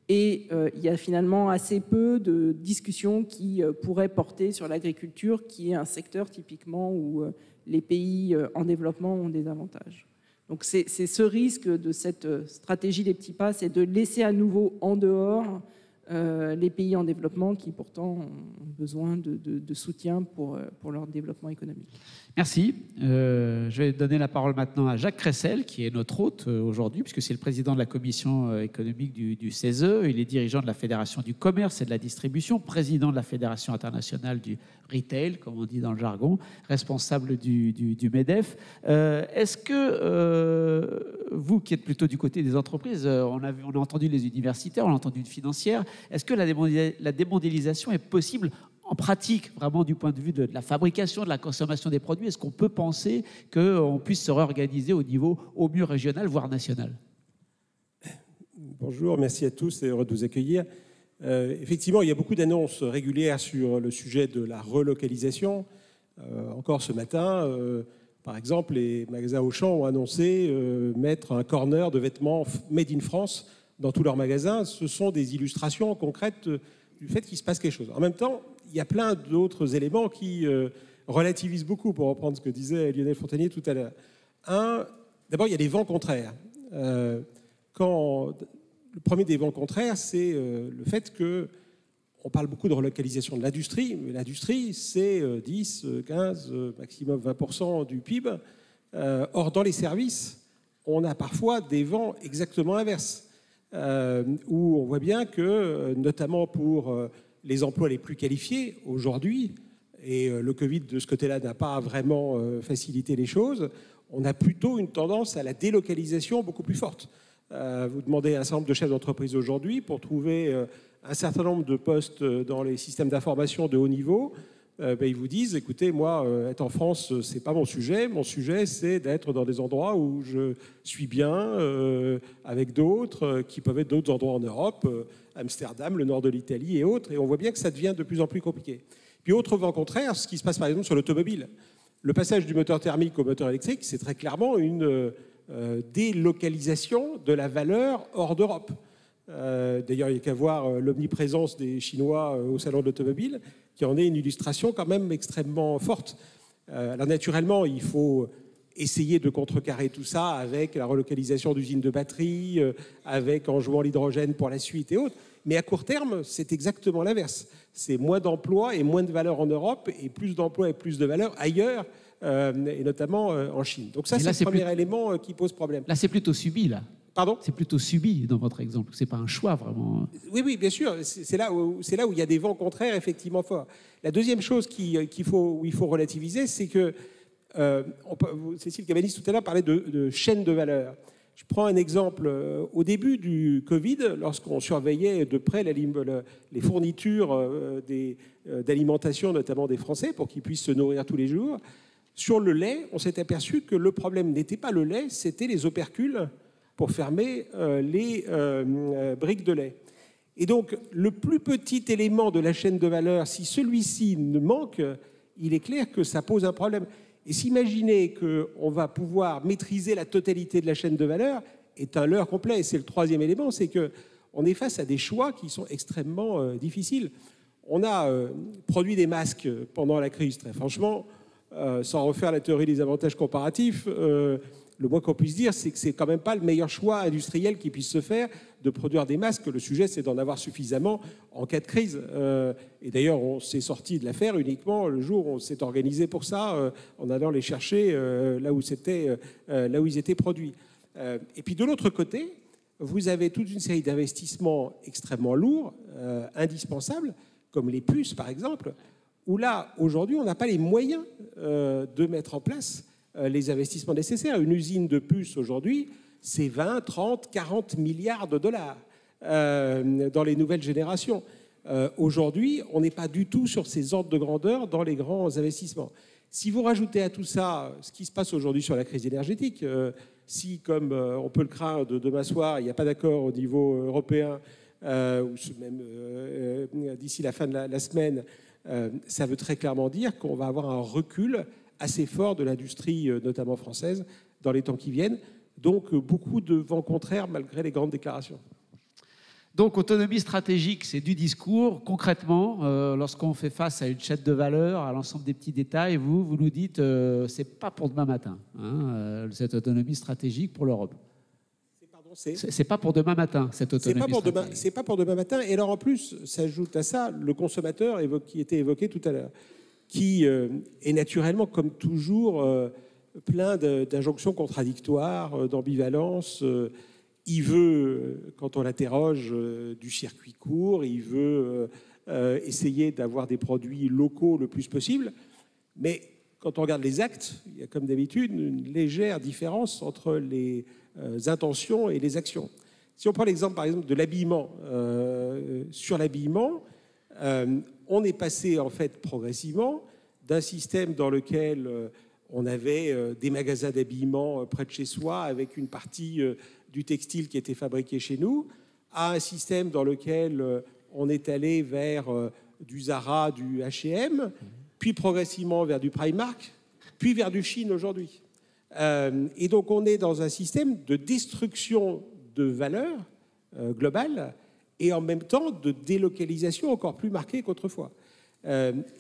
Et il y a finalement assez peu de discussions qui pourraient porter sur l'agriculture, qui est un secteur typiquement où les pays en développement ont des avantages. Donc c'est ce risque de cette stratégie des petits pas, c'est de laisser à nouveau en dehors les pays en développement qui pourtant ont besoin de soutien pour leur développement économique. Merci. Je vais donner la parole maintenant à Jacques Cressel, qui est notre hôte aujourd'hui, puisque c'est le président de la commission économique du CESE. Il est dirigeant de la Fédération du commerce et de la distribution, président de la Fédération internationale du retail, comme on dit dans le jargon, responsable du MEDEF. Est-ce que vous, qui êtes plutôt du côté des entreprises, on a entendu les universitaires, on a entendu une financière, est-ce que la démondialisation est possible en pratique, vraiment du point de vue de la fabrication, de la consommation des produits? Est-ce qu'on peut penser qu'on puisse se réorganiser au niveau au mieux régional, voire national? Bonjour, merci à tous, c'est heureux de vous accueillir. Effectivement, il y a beaucoup d'annonces régulières sur le sujet de la relocalisation. Encore ce matin, par exemple, les magasins Auchan ont annoncé mettre un corner de vêtements made in France dans tous leurs magasins. Ce sont des illustrations concrètes du fait qu'il se passe quelque chose. En même temps, il y a plein d'autres éléments qui relativisent beaucoup, pour reprendre ce que disait Lionel Fontanier tout à l'heure. D'abord, il y a des vents contraires. Le premier des vents contraires, c'est le fait qu'on parle beaucoup de relocalisation de l'industrie, mais l'industrie, c'est 10, 15, maximum 20% du PIB. Or, dans les services, on a parfois des vents exactement inverses, où on voit bien que, notamment pour les emplois les plus qualifiés aujourd'hui, et le Covid de ce côté-là n'a pas vraiment facilité les choses, on a plutôt une tendance à la délocalisation beaucoup plus forte. Vous demandez à un certain nombre de chefs d'entreprise aujourd'hui pour trouver un certain nombre de postes dans les systèmes d'information de haut niveau. Ils vous disent, écoutez, moi, être en France, c'est pas mon sujet. Mon sujet, c'est d'être dans des endroits où je suis bien, avec d'autres, qui peuvent être d'autres endroits en Europe, Amsterdam, le nord de l'Italie et autres. Et on voit bien que ça devient de plus en plus compliqué. Puis autre vent contraire, ce qui se passe par exemple sur l'automobile. Le passage du moteur thermique au moteur électrique, c'est très clairement une délocalisation de la valeur hors d'Europe. D'ailleurs, il n'y a qu'à voir l'omniprésence des Chinois au salon de l'automobile, qui en est une illustration quand même extrêmement forte. Alors naturellement, il faut essayer de contrecarrer tout ça avec la relocalisation d'usines de batteries, avec en jouant l'hydrogène pour la suite et autres. Mais à court terme, c'est exactement l'inverse. C'est moins d'emplois et moins de valeur en Europe et plus d'emplois et plus de valeur ailleurs, et notamment en Chine. Donc ça, c'est le premier élément qui pose problème. Là, c'est plutôt subi, là. Pardon ? C'est plutôt subi dans votre exemple. C'est pas un choix, vraiment. Oui, bien sûr. C'est là où il y a des vents contraires, effectivement, forts. La deuxième chose où il faut relativiser, c'est que Cécile Cabanis, tout à l'heure, parlait de chaîne de valeur. Je prends un exemple. Au début du Covid, lorsqu'on surveillait de près les fournitures d'alimentation, notamment des Français, pour qu'ils puissent se nourrir tous les jours, sur le lait, on s'est aperçu que le problème n'était pas le lait, c'était les opercules pour fermer les briques de lait. Et donc, le plus petit élément de la chaîne de valeur, si celui-ci ne manque, il est clair que ça pose un problème. Et s'imaginer qu'on va pouvoir maîtriser la totalité de la chaîne de valeur est un leurre complet. Et c'est le troisième élément, c'est qu'on est face à des choix qui sont extrêmement difficiles. On a produit des masques pendant la crise, très franchement, sans refaire la théorie des avantages comparatifs, le moins qu'on puisse dire, c'est que c'est quand même pas le meilleur choix industriel qui puisse se faire de produire des masques. Le sujet, c'est d'en avoir suffisamment en cas de crise. Et d'ailleurs, on s'est sorti de l'affaire uniquement le jour où on s'est organisé pour ça, en allant les chercher là où ils étaient produits. Et puis de l'autre côté, vous avez toute une série d'investissements extrêmement lourds, indispensables, comme les puces par exemple, où là, aujourd'hui, on n'a pas les moyens de mettre en place les investissements nécessaires. Une usine de puces aujourd'hui, c'est 20, 30, 40 milliards de dollars dans les nouvelles générations. Aujourd'hui, on n'est pas du tout sur ces ordres de grandeur dans les grands investissements. Si vous rajoutez à tout ça ce qui se passe aujourd'hui sur la crise énergétique, si, comme on peut le craindre demain soir, il n'y a pas d'accord au niveau européen, ou même d'ici la fin de la semaine, ça veut très clairement dire qu'on va avoir un recul assez fort de l'industrie, notamment française, dans les temps qui viennent. Donc, beaucoup de vents contraires, malgré les grandes déclarations. Donc, autonomie stratégique, c'est du discours. Concrètement, lorsqu'on fait face à une chaîne de valeur, à l'ensemble des petits détails, vous nous dites c'est pas pour demain matin, cette autonomie stratégique pour l'Europe. C'est pas pour demain matin, cette autonomie stratégique. C'est pas pour demain matin. Et alors, en plus, s'ajoute à ça le consommateur qui était évoqué tout à l'heure, qui est naturellement, comme toujours, plein d'injonctions contradictoires, d'ambivalence. Il veut, quand on l'interroge, du circuit court, il veut essayer d'avoir des produits locaux le plus possible. Mais quand on regarde les actes, il y a comme d'habitude une légère différence entre les intentions et les actions. Si on prend l'exemple, par exemple, de l'habillement, sur l'habillement, on est passé en fait progressivement d'un système dans lequel on avait des magasins d'habillement près de chez soi avec une partie du textile qui était fabriqué chez nous, à un système dans lequel on est allé vers du Zara, du H&M, puis progressivement vers du Primark, puis vers du Chine aujourd'hui. Et donc on est dans un système de destruction de valeur globale et en même temps de délocalisation encore plus marquée qu'autrefois.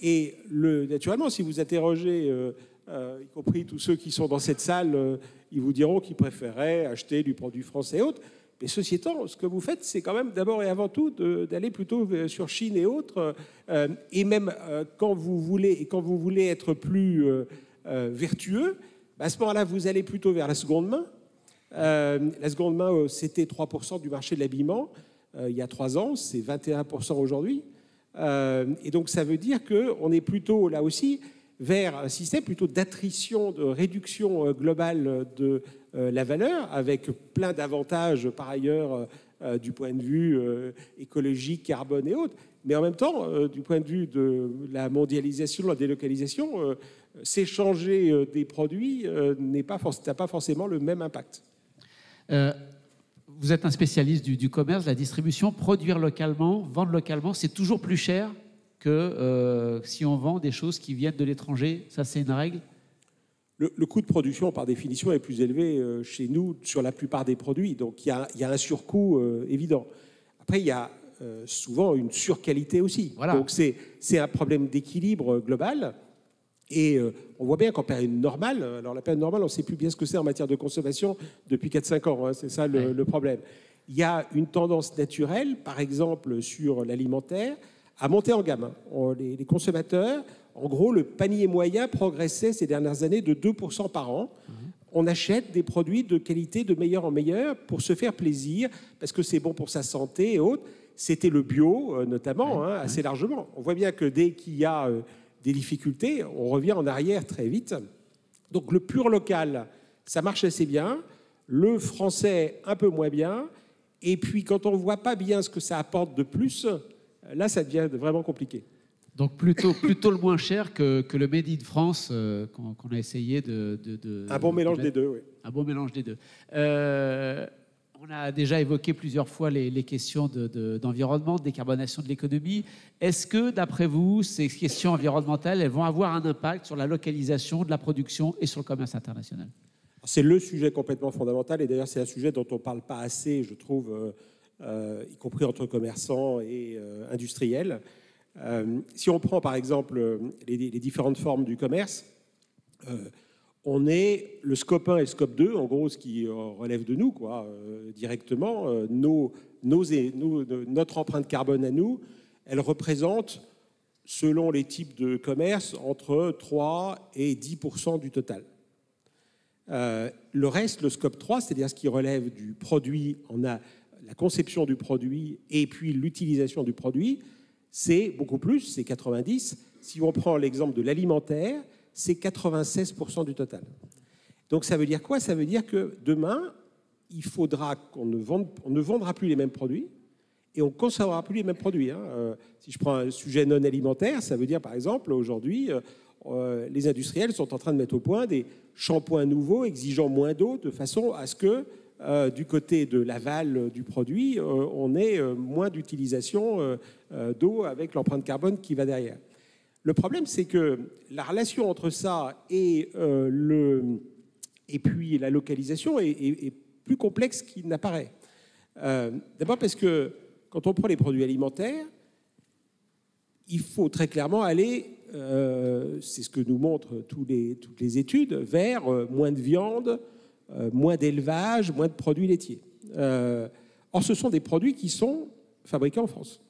Et naturellement, si vous interrogez, y compris tous ceux qui sont dans cette salle, ils vous diront qu'ils préféraient acheter du produit français et autres. Mais ceci étant, ce que vous faites, c'est quand même d'abord et avant tout d'aller plutôt sur Chine et autres. Et même quand vous voulez être plus vertueux, à ce moment-là, vous allez plutôt vers la seconde main. La seconde main, c'était 3% du marché de l'habillement il y a 3 ans, c'est 21% aujourd'hui. Et donc, ça veut dire qu'on est plutôt, là aussi, vers un système plutôt d'attrition, de réduction globale de la valeur, avec plein d'avantages par ailleurs du point de vue écologique, carbone et autres. Mais en même temps, du point de vue de la mondialisation, de la délocalisation, s'échanger des produits n'a pas forcément le même impact. Vous êtes un spécialiste du commerce, de la distribution. Produire localement, vendre localement, c'est toujours plus cher que si on vend des choses qui viennent de l'étranger. Ça, c'est une règle? le coût de production, par définition, est plus élevé chez nous sur la plupart des produits. Donc, il y a un surcoût évident. Après, il y a souvent une surqualité aussi. Voilà. Donc, c'est un problème d'équilibre global. Et on voit bien qu'en période normale, alors la période normale, on ne sait plus bien ce que c'est en matière de consommation depuis 4-5 ans. Hein, c'est ça le problème. Il y a une tendance naturelle, par exemple, sur l'alimentaire, à monter en gamme. Les consommateurs, en gros, le panier moyen progressait ces dernières années de 2% par an. On achète des produits de qualité de meilleur en meilleur pour se faire plaisir, parce que c'est bon pour sa santé et autres. C'était le bio, notamment, assez largement. On voit bien que dès qu'il y a des difficultés, on revient en arrière très vite. Donc le pur local, ça marche assez bien. Le français, un peu moins bien. Et puis quand on ne voit pas bien ce que ça apporte de plus, là, ça devient vraiment compliqué. Donc plutôt le moins cher que le Made in France qu'on a essayé de un bon mélange des deux, oui. Un bon mélange des deux. On a déjà évoqué plusieurs fois les questions d'environnement, de décarbonation de l'économie. Est-ce que, d'après vous, ces questions environnementales, elles vont avoir un impact sur la localisation de la production et sur le commerce international ? C'est le sujet complètement fondamental, et d'ailleurs c'est un sujet dont on ne parle pas assez, je trouve, y compris entre commerçants et industriels. Si on prend par exemple les différentes formes du commerce, on est le scope 1 et le scope 2, en gros ce qui relève de nous, directement. Notre empreinte carbone à nous, elle représente, selon les types de commerce, entre 3 et 10% du total. Le reste, le scope 3, c'est-à-dire ce qui relève du produit, on a la conception du produit et puis l'utilisation du produit, c'est beaucoup plus, c'est 90. Si on prend l'exemple de l'alimentaire, c'est 96% du total. Donc ça veut dire quoi? Ça veut dire que demain, il faudra qu'on ne vendra plus les mêmes produits et on ne consommera plus les mêmes produits. Si je prends un sujet non alimentaire, ça veut dire par exemple aujourd'hui, les industriels sont en train de mettre au point des shampoings nouveaux exigeant moins d'eau de façon à ce que du côté de l'aval du produit, on ait moins d'utilisation d'eau avec l'empreinte carbone qui va derrière. Le problème, c'est que la relation entre ça et puis la localisation est plus complexe qu'il n'apparaît. D'abord parce que quand on prend les produits alimentaires, il faut très clairement aller, c'est ce que nous montrent toutes les études, vers moins de viande, moins d'élevage, moins de produits laitiers. Or, ce sont des produits qui sont fabriqués en France,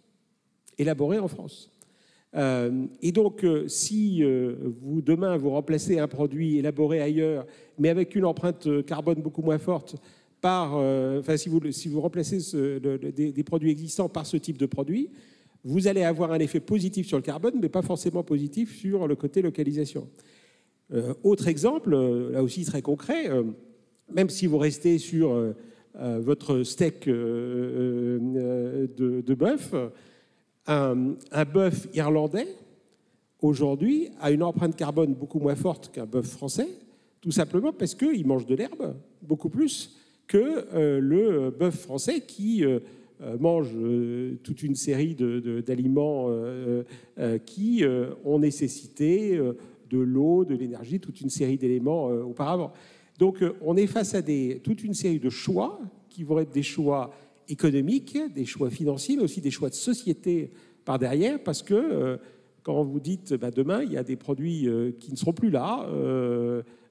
élaborés en France. Et donc, si demain, vous remplacez un produit élaboré ailleurs, mais avec une empreinte carbone beaucoup moins forte, si vous remplacez des produits existants par ce type de produit, vous allez avoir un effet positif sur le carbone, mais pas forcément positif sur le côté localisation. Autre exemple, là aussi très concret, même si vous restez sur votre steak de bœuf, un bœuf irlandais, aujourd'hui, a une empreinte carbone beaucoup moins forte qu'un bœuf français, tout simplement parce qu'il mange de l'herbe beaucoup plus que le bœuf français qui mange toute une série d'aliments qui ont nécessité de l'eau, de l'énergie, toute une série d'éléments auparavant. Donc on est face à toute une série de choix qui vont être des choix économiques, des choix financiers, mais aussi des choix de société par derrière, parce que quand vous dites demain, il y a des produits qui ne seront plus là,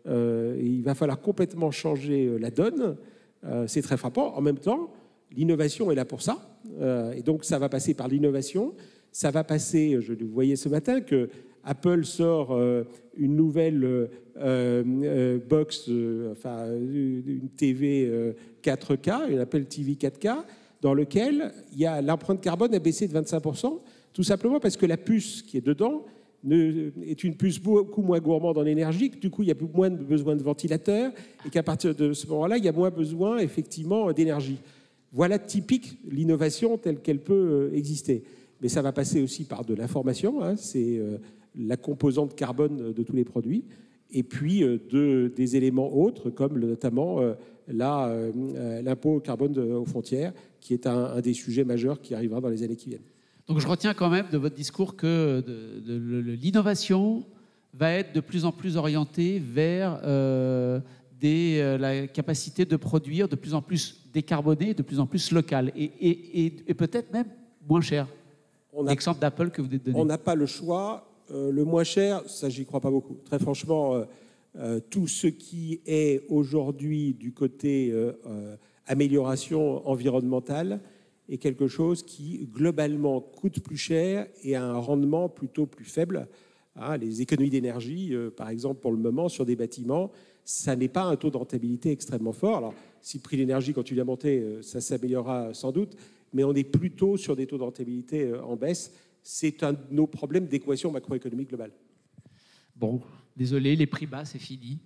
et il va falloir complètement changer la donne, c'est très frappant. En même temps, l'innovation est là pour ça, et donc ça va passer par l'innovation. Ça va passer, je le voyais ce matin, que Apple sort une nouvelle box, une TV 4K, une Apple TV 4K, dans lequel l'empreinte carbone a baissé de 25%, tout simplement parce que la puce qui est dedans est une puce beaucoup moins gourmande en énergie, du coup il y a moins besoin de ventilateurs, et qu'à partir de ce moment-là, il y a moins besoin effectivement d'énergie. Voilà typique l'innovation telle qu'elle peut exister. Mais ça va passer aussi par de l'information, c'est la composante carbone de tous les produits, et puis des éléments autres, comme notamment l'impôt carbone aux frontières, qui est un des sujets majeurs qui arrivera dans les années qui viennent. Donc je retiens quand même de votre discours que l'innovation va être de plus en plus orientée vers la capacité de produire de plus en plus décarboné, de plus en plus local et peut-être même moins cher. L'exemple d'Apple que vous venez de donner. On n'a pas le choix. Le moins cher, ça, j'y crois pas beaucoup. Très franchement, tout ce qui est aujourd'hui du côté amélioration environnementale est quelque chose qui, globalement, coûte plus cher et a un rendement plutôt plus faible. Les économies d'énergie, par exemple, pour le moment, sur des bâtiments, ça n'est pas un taux de rentabilité extrêmement fort. Alors, si le prix de l'énergie continue à monter, ça s'améliorera sans doute, mais on est plutôt sur des taux de rentabilité en baisse. C'est un de nos problèmes d'équation macroéconomique globale. Bon, désolé, les prix bas, c'est fini.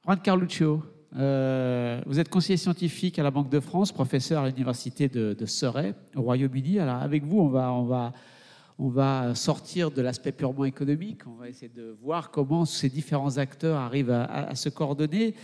Juan Carluccio, vous êtes conseiller scientifique à la Banque de France, professeur à l'université de Surrey, au Royaume-Uni. Alors, avec vous, on va sortir de l'aspect purement économique. On va essayer de voir comment ces différents acteurs arrivent à se coordonner.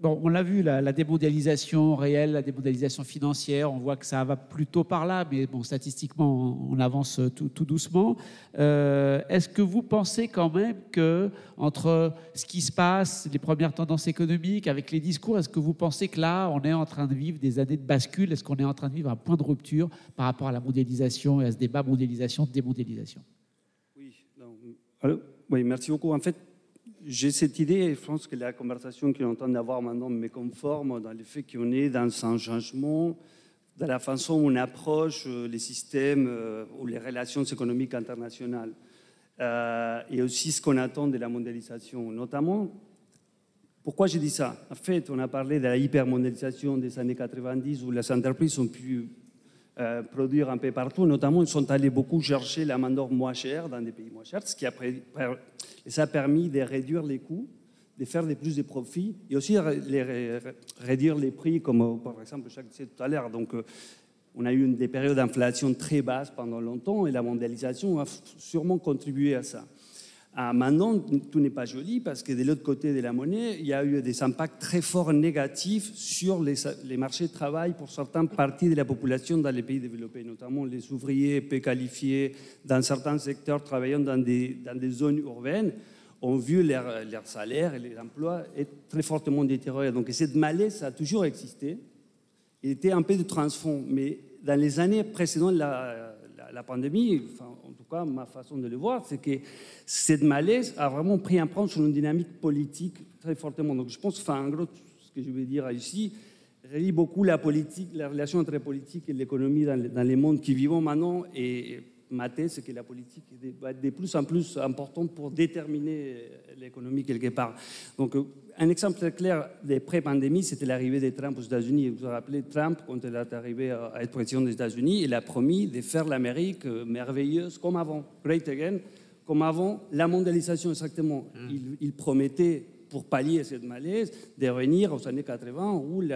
On l'a vu, la démondialisation réelle, la démondialisation financière, on voit que ça va plutôt par là, mais bon, statistiquement, on avance tout doucement. Est-ce que vous pensez quand même qu'entre ce qui se passe, les premières tendances économiques, avec les discours, est-ce que vous pensez que là, on est en train de vivre des années de bascule? Est-ce qu'on est en train de vivre un point de rupture par rapport à la mondialisation et à ce débat mondialisation-démondialisation? Oui, merci beaucoup. En fait, j'ai cette idée, et je pense que la conversation qu'on est en train d'avoir maintenant me conforme dans le fait qu'on est dans un changement dans la façon où on approche les systèmes ou les relations économiques internationales et aussi ce qu'on attend de la mondialisation. Notamment, pourquoi je dis ça? En fait, on a parlé de la hypermondialisation des années 90 où les entreprises ont pu produire un peu partout. Notamment, ils sont allés beaucoup chercher la main-d'œuvre moins chère dans des pays moins chers, ce qui ça a permis de réduire les coûts, de faire plus de profits et aussi réduire les prix, comme par exemple Jacques disait tout à l'heure. Donc, on a eu des périodes d'inflation très basses pendant longtemps et la mondialisation a sûrement contribué à ça. Maintenant, tout n'est pas joli parce que de l'autre côté de la monnaie, il y a eu des impacts très forts négatifs sur les marchés de travail pour certaines parties de la population dans les pays développés, notamment les ouvriers peu qualifiés dans certains secteurs travaillant dans des zones urbaines ont vu leur salaire et les emplois être très fortement détériorés. Donc cette malaise a toujours existé. Il était un peu de transfond, mais dans les années précédentes la pandémie, enfin, en tout cas ma façon de le voir, c'est que cette malaise a vraiment pris un point sur une dynamique politique très fortement. Donc je pense, enfin, en gros, ce que je veux dire ici relie beaucoup la politique, la relation entre la politique et l'économie dans les mondes qui vivons maintenant. Et ma thèse, c'est que la politique va être de plus en plus importante pour déterminer l'économie quelque part. Donc un exemple très clair des pré-pandémies, c'était l'arrivée de Trump aux États-Unis. Vous vous rappelez, Trump, quand il est arrivé à être président des États-Unis, il a promis de faire l'Amérique merveilleuse comme avant, great again, comme avant la mondialisation exactement. Il promettait, pour pallier cette malaise, de revenir aux années 80 où il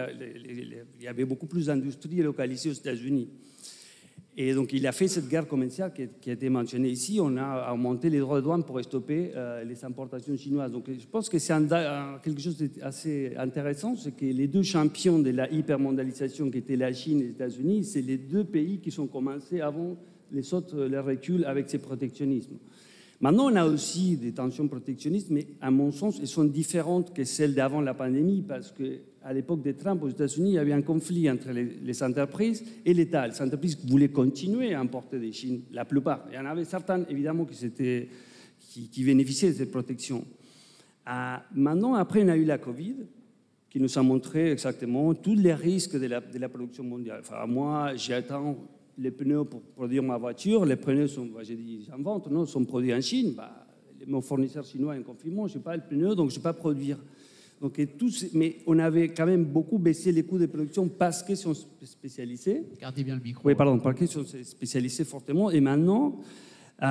y avait beaucoup plus d'industries localisées aux États-Unis. Et donc, il a fait cette guerre commerciale qui a été mentionnée ici. On a augmenté les droits de douane pour stopper les importations chinoises. Donc, je pense que c'est quelque chose d'assez intéressant, c'est que les deux champions de la hypermondialisation, qui étaient la Chine et les États-Unis, c'est les deux pays qui sont commencés avant les autres, les reculs avec ces protectionnismes. Maintenant, on a aussi des tensions protectionnistes, mais à mon sens, elles sont différentes que celles d'avant la pandémie, parce qu'à l'époque de Trump, aux États-Unis, il y avait un conflit entre les entreprises et l'État. Les entreprises voulaient continuer à importer des Chine, la plupart. Il y en avait certaines, évidemment, qui bénéficiaient de cette protection. Maintenant, après, on a eu la Covid, qui nous a montré exactement tous les risques de la production mondiale. Enfin, moi, j'attends les pneus pour produire ma voiture. Les pneus sont, j'ai dit, j'en vente, non, sont produits en Chine. Mon fournisseur chinois est en confinement, je n'ai pas le pneu, donc je ne peux pas produire. Donc, mais on avait quand même beaucoup baissé les coûts de production parce qu'ils sont spécialisés. Gardez bien le micro. Oui, pardon, parce qu'ils sont spécialisés fortement. Et maintenant, on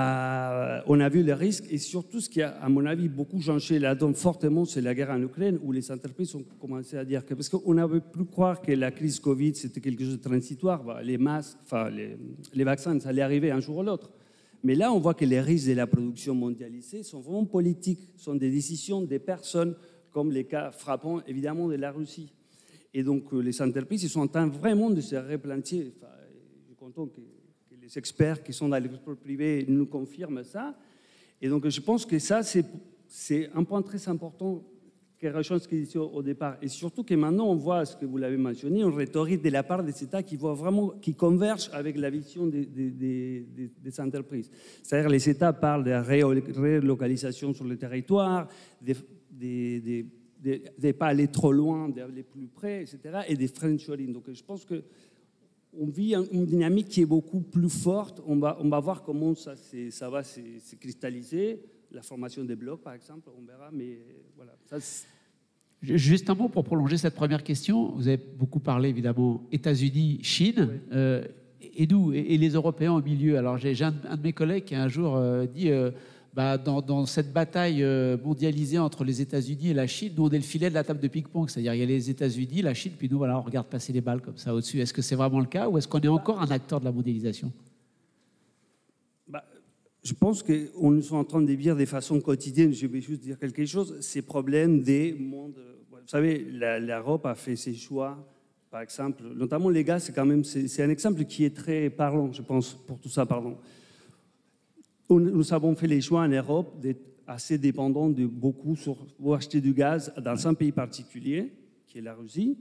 a vu les risques. Et surtout, ce qui a, à mon avis, beaucoup changé la donne fortement, c'est la guerre en Ukraine, où les entreprises ont commencé à dire que, parce qu'on n'avait plus croire que la crise Covid, c'était quelque chose de transitoire. Les masques, enfin, les vaccins, ça allait arriver un jour ou l'autre. Mais là, on voit que les risques de la production mondialisée sont vraiment politiques, sont des décisions des personnes, comme les cas frappants, évidemment, de la Russie. Et donc, les entreprises, ils sont en train vraiment de se replanter. Enfin, je suis content que les experts qui sont dans le secteur privé nous confirment ça. Et donc, je pense que ça, c'est un point très important qui rejoint ce que disait au départ. Et surtout que maintenant, on voit, ce que vous l'avez mentionné, une rhétorique de la part des États qui converge avec la vision des entreprises. C'est-à-dire les États parlent de relocalisation sur le territoire, de pas aller trop loin, d'aller plus près, etc., et des friendshoring. Donc, je pense que on vit une dynamique qui est beaucoup plus forte. On va voir comment ça va se cristalliser. La formation des blocs, par exemple, on verra. Mais voilà. Juste un mot pour prolonger cette première question. Vous avez beaucoup parlé, évidemment, États-Unis, Chine, et nous, et les Européens au milieu. Alors, j'ai un de mes collègues qui un jour dit dans cette bataille mondialisée entre les États-Unis et la Chine, nous, on est le filet de la table de ping-pong. C'est-à-dire, il y a les États-Unis, la Chine, puis nous, voilà, on regarde passer les balles comme ça au-dessus. Est-ce que c'est vraiment le cas ou est-ce qu'on est encore un acteur de la mondialisation ? Je pense qu'on nous est en train de vivre de façon quotidienne. Je vais juste dire quelque chose. Ces problèmes des mondes. Vous savez, l'Europe a fait ses choix, par exemple, notamment les gaz, c'est un exemple qui est très parlant, je pense, pour tout ça, pardon. Nous avons fait les choix en Europe d'être assez dépendants de beaucoup pour acheter du gaz dans un pays particulier, qui est la Russie.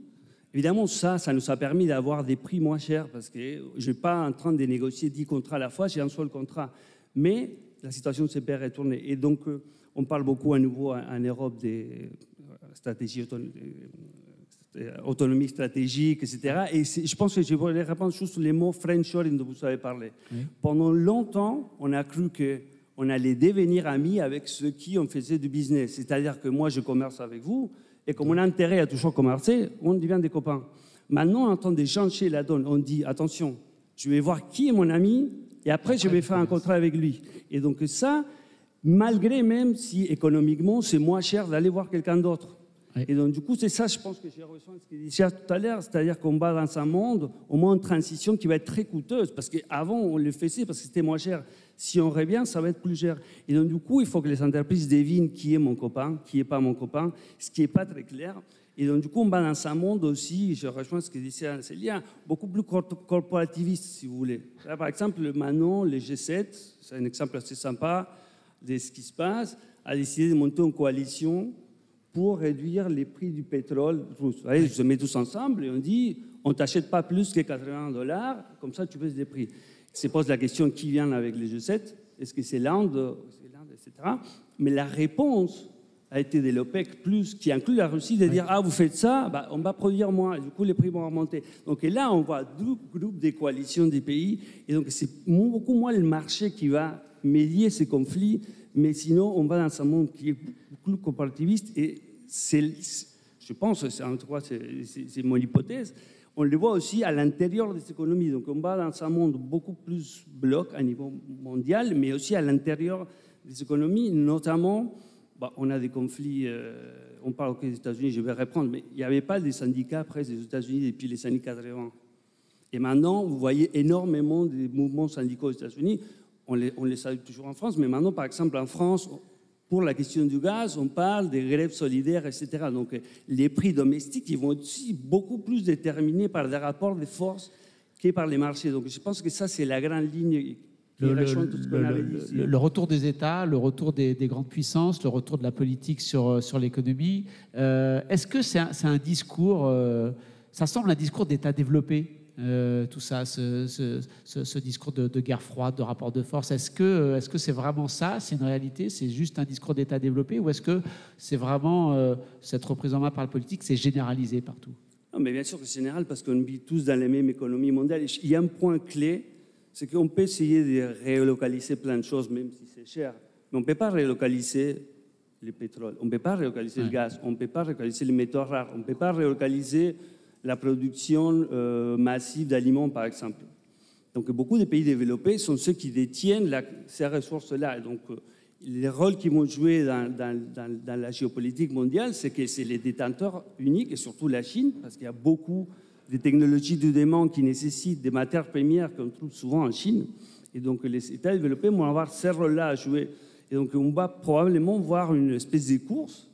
Évidemment, ça nous a permis d'avoir des prix moins chers parce que je ne suis pas en train de négocier 10 contrats à la fois, j'ai un seul contrat. Mais la situation s'est bien retournée. Et donc, on parle beaucoup à nouveau en Europe des stratégies autonomie stratégique, etc. Et je pense que je voulais répondre juste sur les mots friendshoring dont vous avez parlé. Oui. Pendant longtemps, on a cru qu'on allait devenir amis avec ceux qui on faisait du business. C'est-à-dire que moi, je commerce avec vous, et comme on a intérêt à toujours commercer, on devient des copains. Maintenant, on entend des gens chez la donne. On dit, attention, je vais voir qui est mon ami, et après, je vais faire un contrat avec lui. Et donc ça, malgré même si économiquement, c'est moins cher d'aller voir quelqu'un d'autre. Oui. Et donc, du coup, c'est ça, je pense que j'ai reçu ce qu'il disait tout à l'heure, c'est-à-dire qu'on va dans un monde, au moins une transition qui va être très coûteuse, parce qu'avant, on le faisait parce que c'était moins cher. Si on revient, ça va être plus cher. Et donc, du coup, il faut que les entreprises devinent qui est mon copain, qui n'est pas mon copain, ce qui n'est pas très clair. Et donc, du coup, on va dans un monde aussi, je rejoins ce que disait Célia, beaucoup plus corporativiste, si vous voulez. Là, par exemple, maintenant, le G7, c'est un exemple assez sympa de ce qui se passe, a décidé de monter une coalition pour réduire les prix du pétrole russe. Vous voyez, ils se mettent tous ensemble et on dit, on ne t'achète pas plus que $80, comme ça, tu baisses les prix. Il se pose la question, qui vient avec le G7 ? Est-ce que c'est l'Inde, etc. Mais la réponse a été de l'OPEC+, qui inclut la Russie, de dire « Ah, vous faites ça, bah, on va produire moins, et du coup, les prix vont remonter. » Donc et là, on voit deux groupes des coalitions des pays, et donc c'est beaucoup moins le marché qui va médier ces conflits, mais sinon, on va dans un monde qui est beaucoup corporativiste, et je pense, en tout cas, c'est mon hypothèse, on le voit aussi à l'intérieur des économies. Donc on va dans un monde beaucoup plus bloc à niveau mondial, mais aussi à l'intérieur des économies, notamment... on a des conflits, on parle des États-Unis, je vais reprendre, mais il n'y avait pas de syndicats presque des États-Unis depuis les années 80. Et maintenant, vous voyez énormément de mouvements syndicaux aux États-Unis. On les salue toujours en France, mais maintenant, par exemple, en France, pour la question du gaz, on parle des grèves solidaires, etc. Donc, les prix domestiques, ils vont être aussi beaucoup plus déterminés par des rapports de force que par les marchés. Donc, je pense que ça, c'est la grande ligne. Le retour des États, le retour des grandes puissances, le retour de la politique sur l'économie. Est-ce que c'est un discours, ça semble un discours d'État développé, tout ça, ce discours de guerre froide, de rapport de force. Est-ce que c'est vraiment ça, c'est une réalité, c'est juste un discours d'État développé, ou est-ce que c'est vraiment cette reprise en main par la politique, c'est généralisé partout ? Non, mais bien sûr que c'est général, parce qu'on vit tous dans les mêmes économies mondiales. Il y a un point clé, c'est qu'on peut essayer de relocaliser plein de choses, même si c'est cher. Mais on ne peut pas relocaliser le pétrole, on ne peut pas relocaliser le gaz, on ne peut pas relocaliser les métaux rares, on ne peut pas relocaliser la production massive d'aliments, par exemple. Donc, beaucoup de pays développés sont ceux qui détiennent ces ressources-là. Et donc, les rôles qu'ils vont jouer dans la géopolitique mondiale, c'est que c'est les détenteurs uniques, et surtout la Chine, parce qu'il y a beaucoup des technologies du développement qui nécessitent des matières premières qu'on trouve souvent en Chine. Et donc, les États développés vont avoir ces rôles-là à jouer. Et donc, on va probablement voir une espèce de course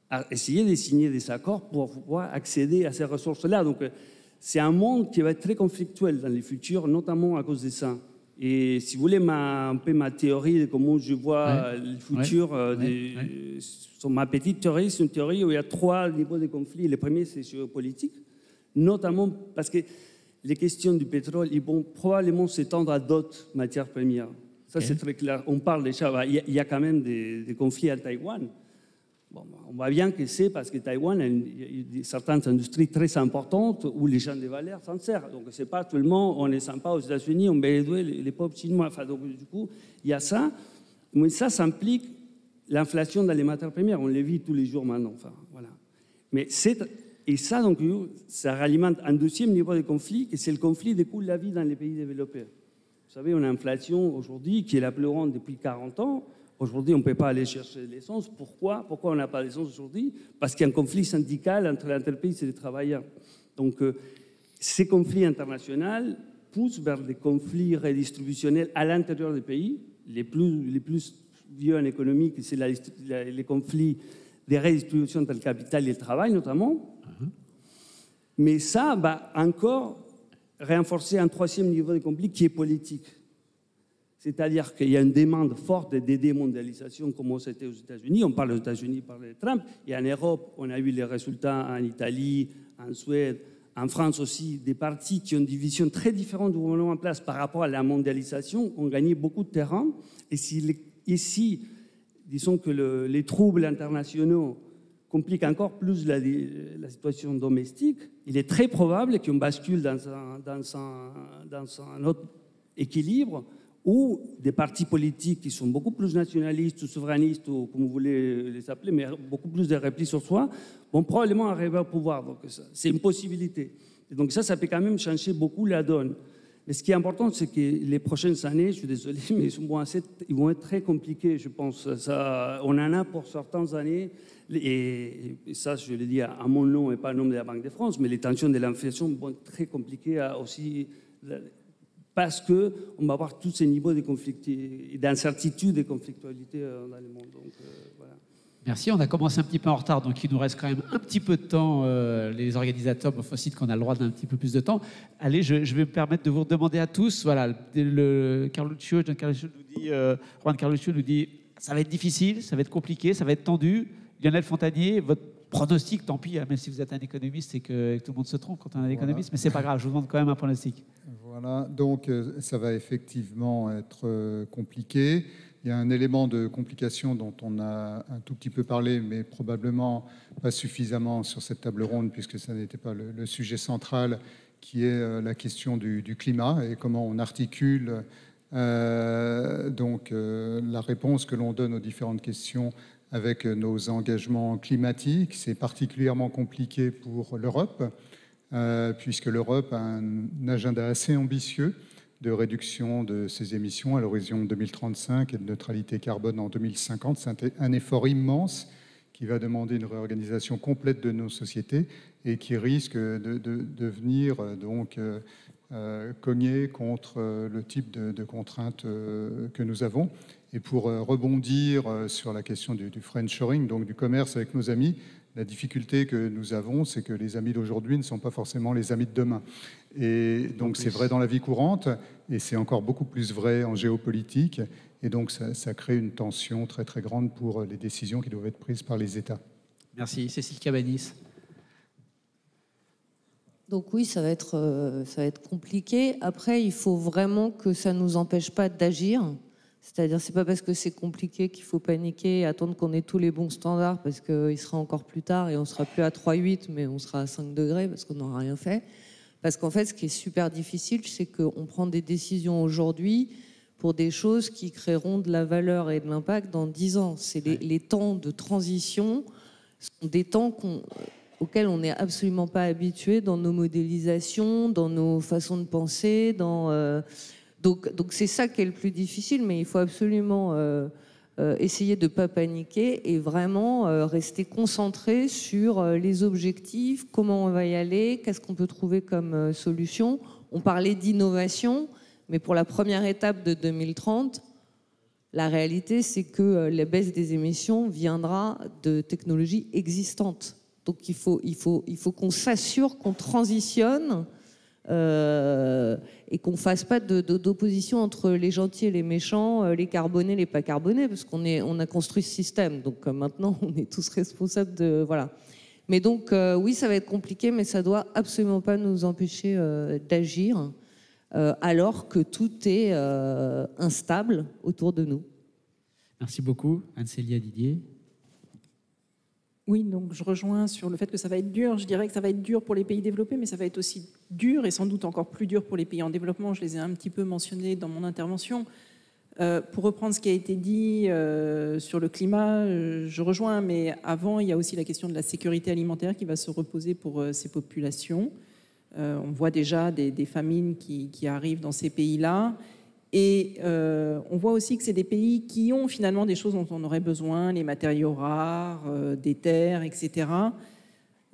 à essayer de signer des accords pour pouvoir accéder à ces ressources-là. Donc, c'est un monde qui va être très conflictuel dans le futur, notamment à cause de ça. Et si vous voulez un peu ma théorie de comment je vois le futur, ma petite théorie, c'est une théorie où il y a 3 niveaux de conflit. Le premier, c'est géopolitique, notamment parce que les questions du pétrole, ils vont probablement s'étendre à d'autres matières premières. Ça, c'est très clair. On parle déjà, il y a quand même des conflits à Taïwan. Bon, on voit bien que c'est parce que Taïwan a certaines industries très importantes où les gens de valeur s'en servent. Donc, c'est pas seulement on est sympa aux États-Unis, on met les pauvres Chinois. Enfin, donc, du coup, il y a ça. Mais ça implique l'inflation dans les matières premières. On le vit tous les jours maintenant. Enfin, voilà. Mais et ça, donc, ça alimente un deuxième niveau de conflit, et c'est le conflit des coûts de la vie dans les pays développés. Vous savez, on a une inflation aujourd'hui qui est la plus grande depuis 40 ans. Aujourd'hui, on ne peut pas aller chercher l'essence. Pourquoi on n'a pas d'essence aujourd'hui? Parce qu'il y a un conflit syndical entre l'entreprise et les travailleurs. Donc, ces conflits internationaux poussent vers des conflits redistributionnels à l'intérieur des pays. Les plus vieux en économie, c'est les conflits des redistributions entre le capital et le travail, notamment. Mais ça va encore renforcer un troisième niveau de conflit qui est politique. C'est-à-dire qu'il y a une demande forte de démondialisation, comme c'était aux États-Unis. On parle aux États-Unis, on parle de Trump. Et en Europe, on a eu les résultats en Italie, en Suède, en France aussi, des partis qui ont une vision très différente du gouvernement en place par rapport à la mondialisation ont gagné beaucoup de terrain. Et si disons que les troubles internationaux compliquent encore plus la situation domestique, il est très probable qu'on bascule dans un autre équilibre où des partis politiques qui sont beaucoup plus nationalistes ou souverainistes, ou comme vous voulez les appeler, mais beaucoup plus de repli sur soi, vont probablement arriver au pouvoir. Donc c'est une possibilité. Et donc ça peut quand même changer beaucoup la donne. Mais ce qui est important, c'est que les prochaines années, je suis désolé, mais ils vont être très compliqués, je pense. On en a pour certaines années, et ça, je le dis à mon nom et pas au nom de la Banque de France, mais les tensions de l'inflation vont être très compliquées aussi, parce qu'on va avoir tous ces niveaux d'incertitude et de conflictualité dans le monde. Donc, voilà. Merci, on a commencé un petit peu en retard, donc il nous reste quand même un petit peu de temps. Les organisateurs me facilitent qu'on a le droit d'un petit peu plus de temps. Allez, je vais me permettre de vous demander à tous. Voilà, Juan Carluccio nous dit ça va être difficile, ça va être compliqué, ça va être tendu. Lionel Fontanier, votre pronostic, tant pis, même si vous êtes un économiste et que tout le monde se trompe quand on est un économiste, mais c'est pas grave, je vous demande quand même un pronostic. Voilà, donc ça va effectivement être compliqué. Il y a un élément de complication dont on a un tout petit peu parlé, mais probablement pas suffisamment sur cette table ronde, puisque ça n'était pas le sujet central, qui est la question du climat et comment on articule la réponse que l'on donne aux différentes questions avec nos engagements climatiques. C'est particulièrement compliqué pour l'Europe, puisque l'Europe a un agenda assez ambitieux de réduction de ses émissions à l'horizon 2035 et de neutralité carbone en 2050. C'est un effort immense qui va demander une réorganisation complète de nos sociétés et qui risque de venir cogner contre le type de contraintes que nous avons. Et pour rebondir sur la question du friendshoring, donc du commerce avec nos amis, la difficulté que nous avons, c'est que les amis d'aujourd'hui ne sont pas forcément les amis de demain. Et donc c'est vrai dans la vie courante, et c'est encore beaucoup plus vrai en géopolitique. Et donc ça crée une tension très très grande pour les décisions qui doivent être prises par les États. Merci. Cécile Cabanis. Donc oui, ça va être compliqué. Après, il faut vraiment que ça ne nous empêche pas d'agir. C'est-à-dire, c'est pas parce que c'est compliqué qu'il faut paniquer et attendre qu'on ait tous les bons standards, parce qu'il sera encore plus tard et on sera plus à 3,8, mais on sera à 5 degrés parce qu'on n'aura rien fait. Parce qu'en fait, ce qui est super difficile, c'est qu'on prend des décisions aujourd'hui pour des choses qui créeront de la valeur et de l'impact dans 10 ans. C'est les temps de transition sont des temps auxquels on n'est absolument pas habitué dans nos modélisations, dans nos façons de penser, Donc c'est ça qui est le plus difficile, mais il faut absolument essayer de ne pas paniquer et vraiment rester concentré sur les objectifs, comment on va y aller, qu'est-ce qu'on peut trouver comme solution. On parlait d'innovation, mais pour la première étape de 2030, la réalité, c'est que la baisse des émissions viendra de technologies existantes. Donc il faut qu'on s'assure qu'on transitionne et qu'on ne fasse pas d'opposition entre les gentils et les méchants, les carbonés, les pas carbonés, parce on a construit ce système. Donc maintenant, on est tous responsables de... Voilà. Mais donc, oui, ça va être compliqué, mais ça ne doit absolument pas nous empêcher d'agir, alors que tout est instable autour de nous. Merci beaucoup, Anne-Célia Didier. Oui, donc je rejoins sur le fait que ça va être dur. Je dirais que ça va être dur pour les pays développés, mais ça va être aussi dur et sans doute encore plus dur pour les pays en développement. Je les ai un petit peu mentionnés dans mon intervention. Pour reprendre ce qui a été dit sur le climat, je rejoins, mais avant, il y a aussi la question de la sécurité alimentaire qui va se reposer pour ces populations. On voit déjà des famines qui arrivent dans ces pays-là. Et on voit aussi que c'est des pays qui ont finalement des choses dont on aurait besoin, les matériaux rares, des terres, etc.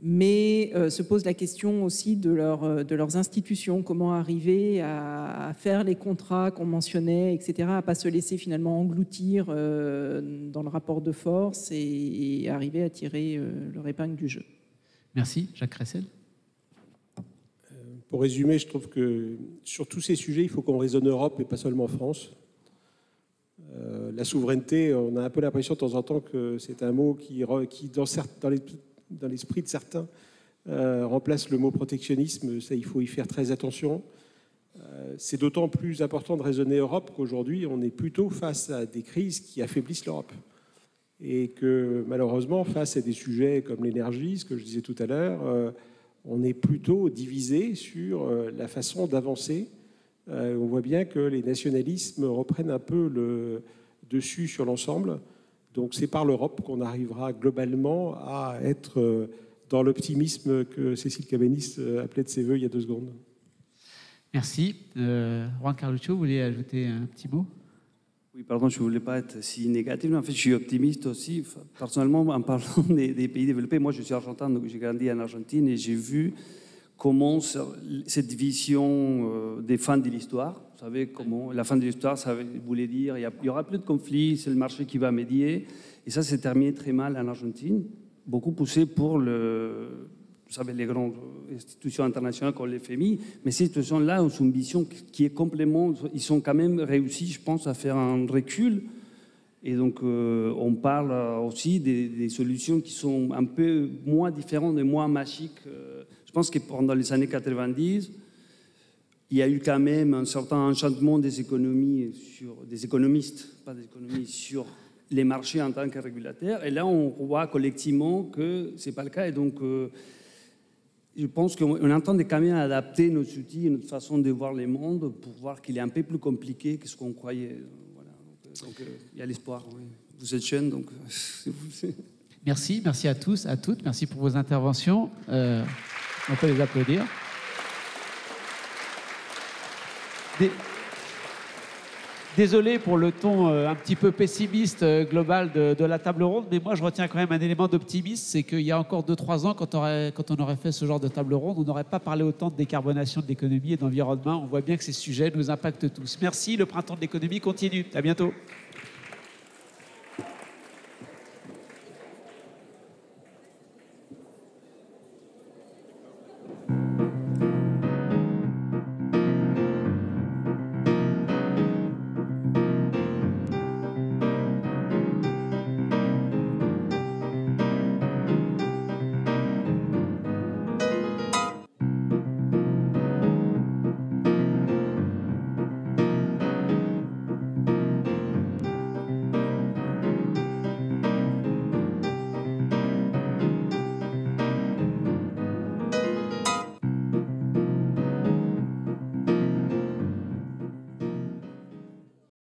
Mais se pose la question aussi de leurs institutions, comment arriver à faire les contrats qu'on mentionnait, etc., à ne pas se laisser finalement engloutir dans le rapport de force et arriver à tirer leur épingle du jeu. Merci. Jacques Cressel. Pour résumer, je trouve que sur tous ces sujets, il faut qu'on raisonne Europe et pas seulement France. La souveraineté, on a un peu l'impression de temps en temps que c'est un mot qui dans l'esprit de certains, remplace le mot protectionnisme. Ça, il faut y faire très attention. C'est d'autant plus important de raisonner Europe qu'aujourd'hui, on est plutôt face à des crises qui affaiblissent l'Europe. Et que malheureusement, face à des sujets comme l'énergie, ce que je disais tout à l'heure, on est plutôt divisé sur la façon d'avancer. On voit bien que les nationalismes reprennent un peu le dessus sur l'ensemble. Donc c'est par l'Europe qu'on arrivera globalement à être dans l'optimisme que Cécile Cabanis appelait de ses voeux il y a 2 secondes. Merci. Juan Carluccio, vous voulez ajouter un petit mot ? Oui, pardon, je ne voulais pas être si négatif. En fait, je suis optimiste aussi. Personnellement, en parlant des pays développés, moi, je suis argentin, donc j'ai grandi en Argentine et j'ai vu comment cette vision des fins de l'histoire, vous savez, comment la fin de l'histoire, ça voulait dire il n'y aura plus de conflits, c'est le marché qui va médier. Et ça s'est terminé très mal en Argentine, beaucoup poussé pour vous savez, les grandes institutions internationales comme le FMI, mais ces institutions-là ont une vision qui est complètement... Ils sont quand même réussis, je pense, à faire un recul. Et donc, on parle aussi des solutions qui sont un peu moins différentes et moins magiques. Je pense que pendant les années 90, il y a eu quand même un certain enchantement des économistes, pas des économistes, sur les marchés en tant que régulateurs. Et là, on voit collectivement que ce n'est pas le cas. Et donc... je pense qu'on est en train de quand même adapter nos outils et notre façon de voir le monde pour voir qu'il est un peu plus compliqué que ce qu'on croyait. Voilà. Donc, il y a l'espoir. Oui. Vous êtes jeunes, donc... Merci à tous, à toutes. Merci pour vos interventions. On peut les applaudir. Désolé pour le ton un petit peu pessimiste global de la table ronde, mais moi je retiens quand même un élément d'optimisme, c'est qu'il y a encore 2-3 ans, quand on aurait fait ce genre de table ronde, on n'aurait pas parlé autant de décarbonation de l'économie et d'environnement. On voit bien que ces sujets nous impactent tous. Merci, le printemps de l'économie continue. À bientôt.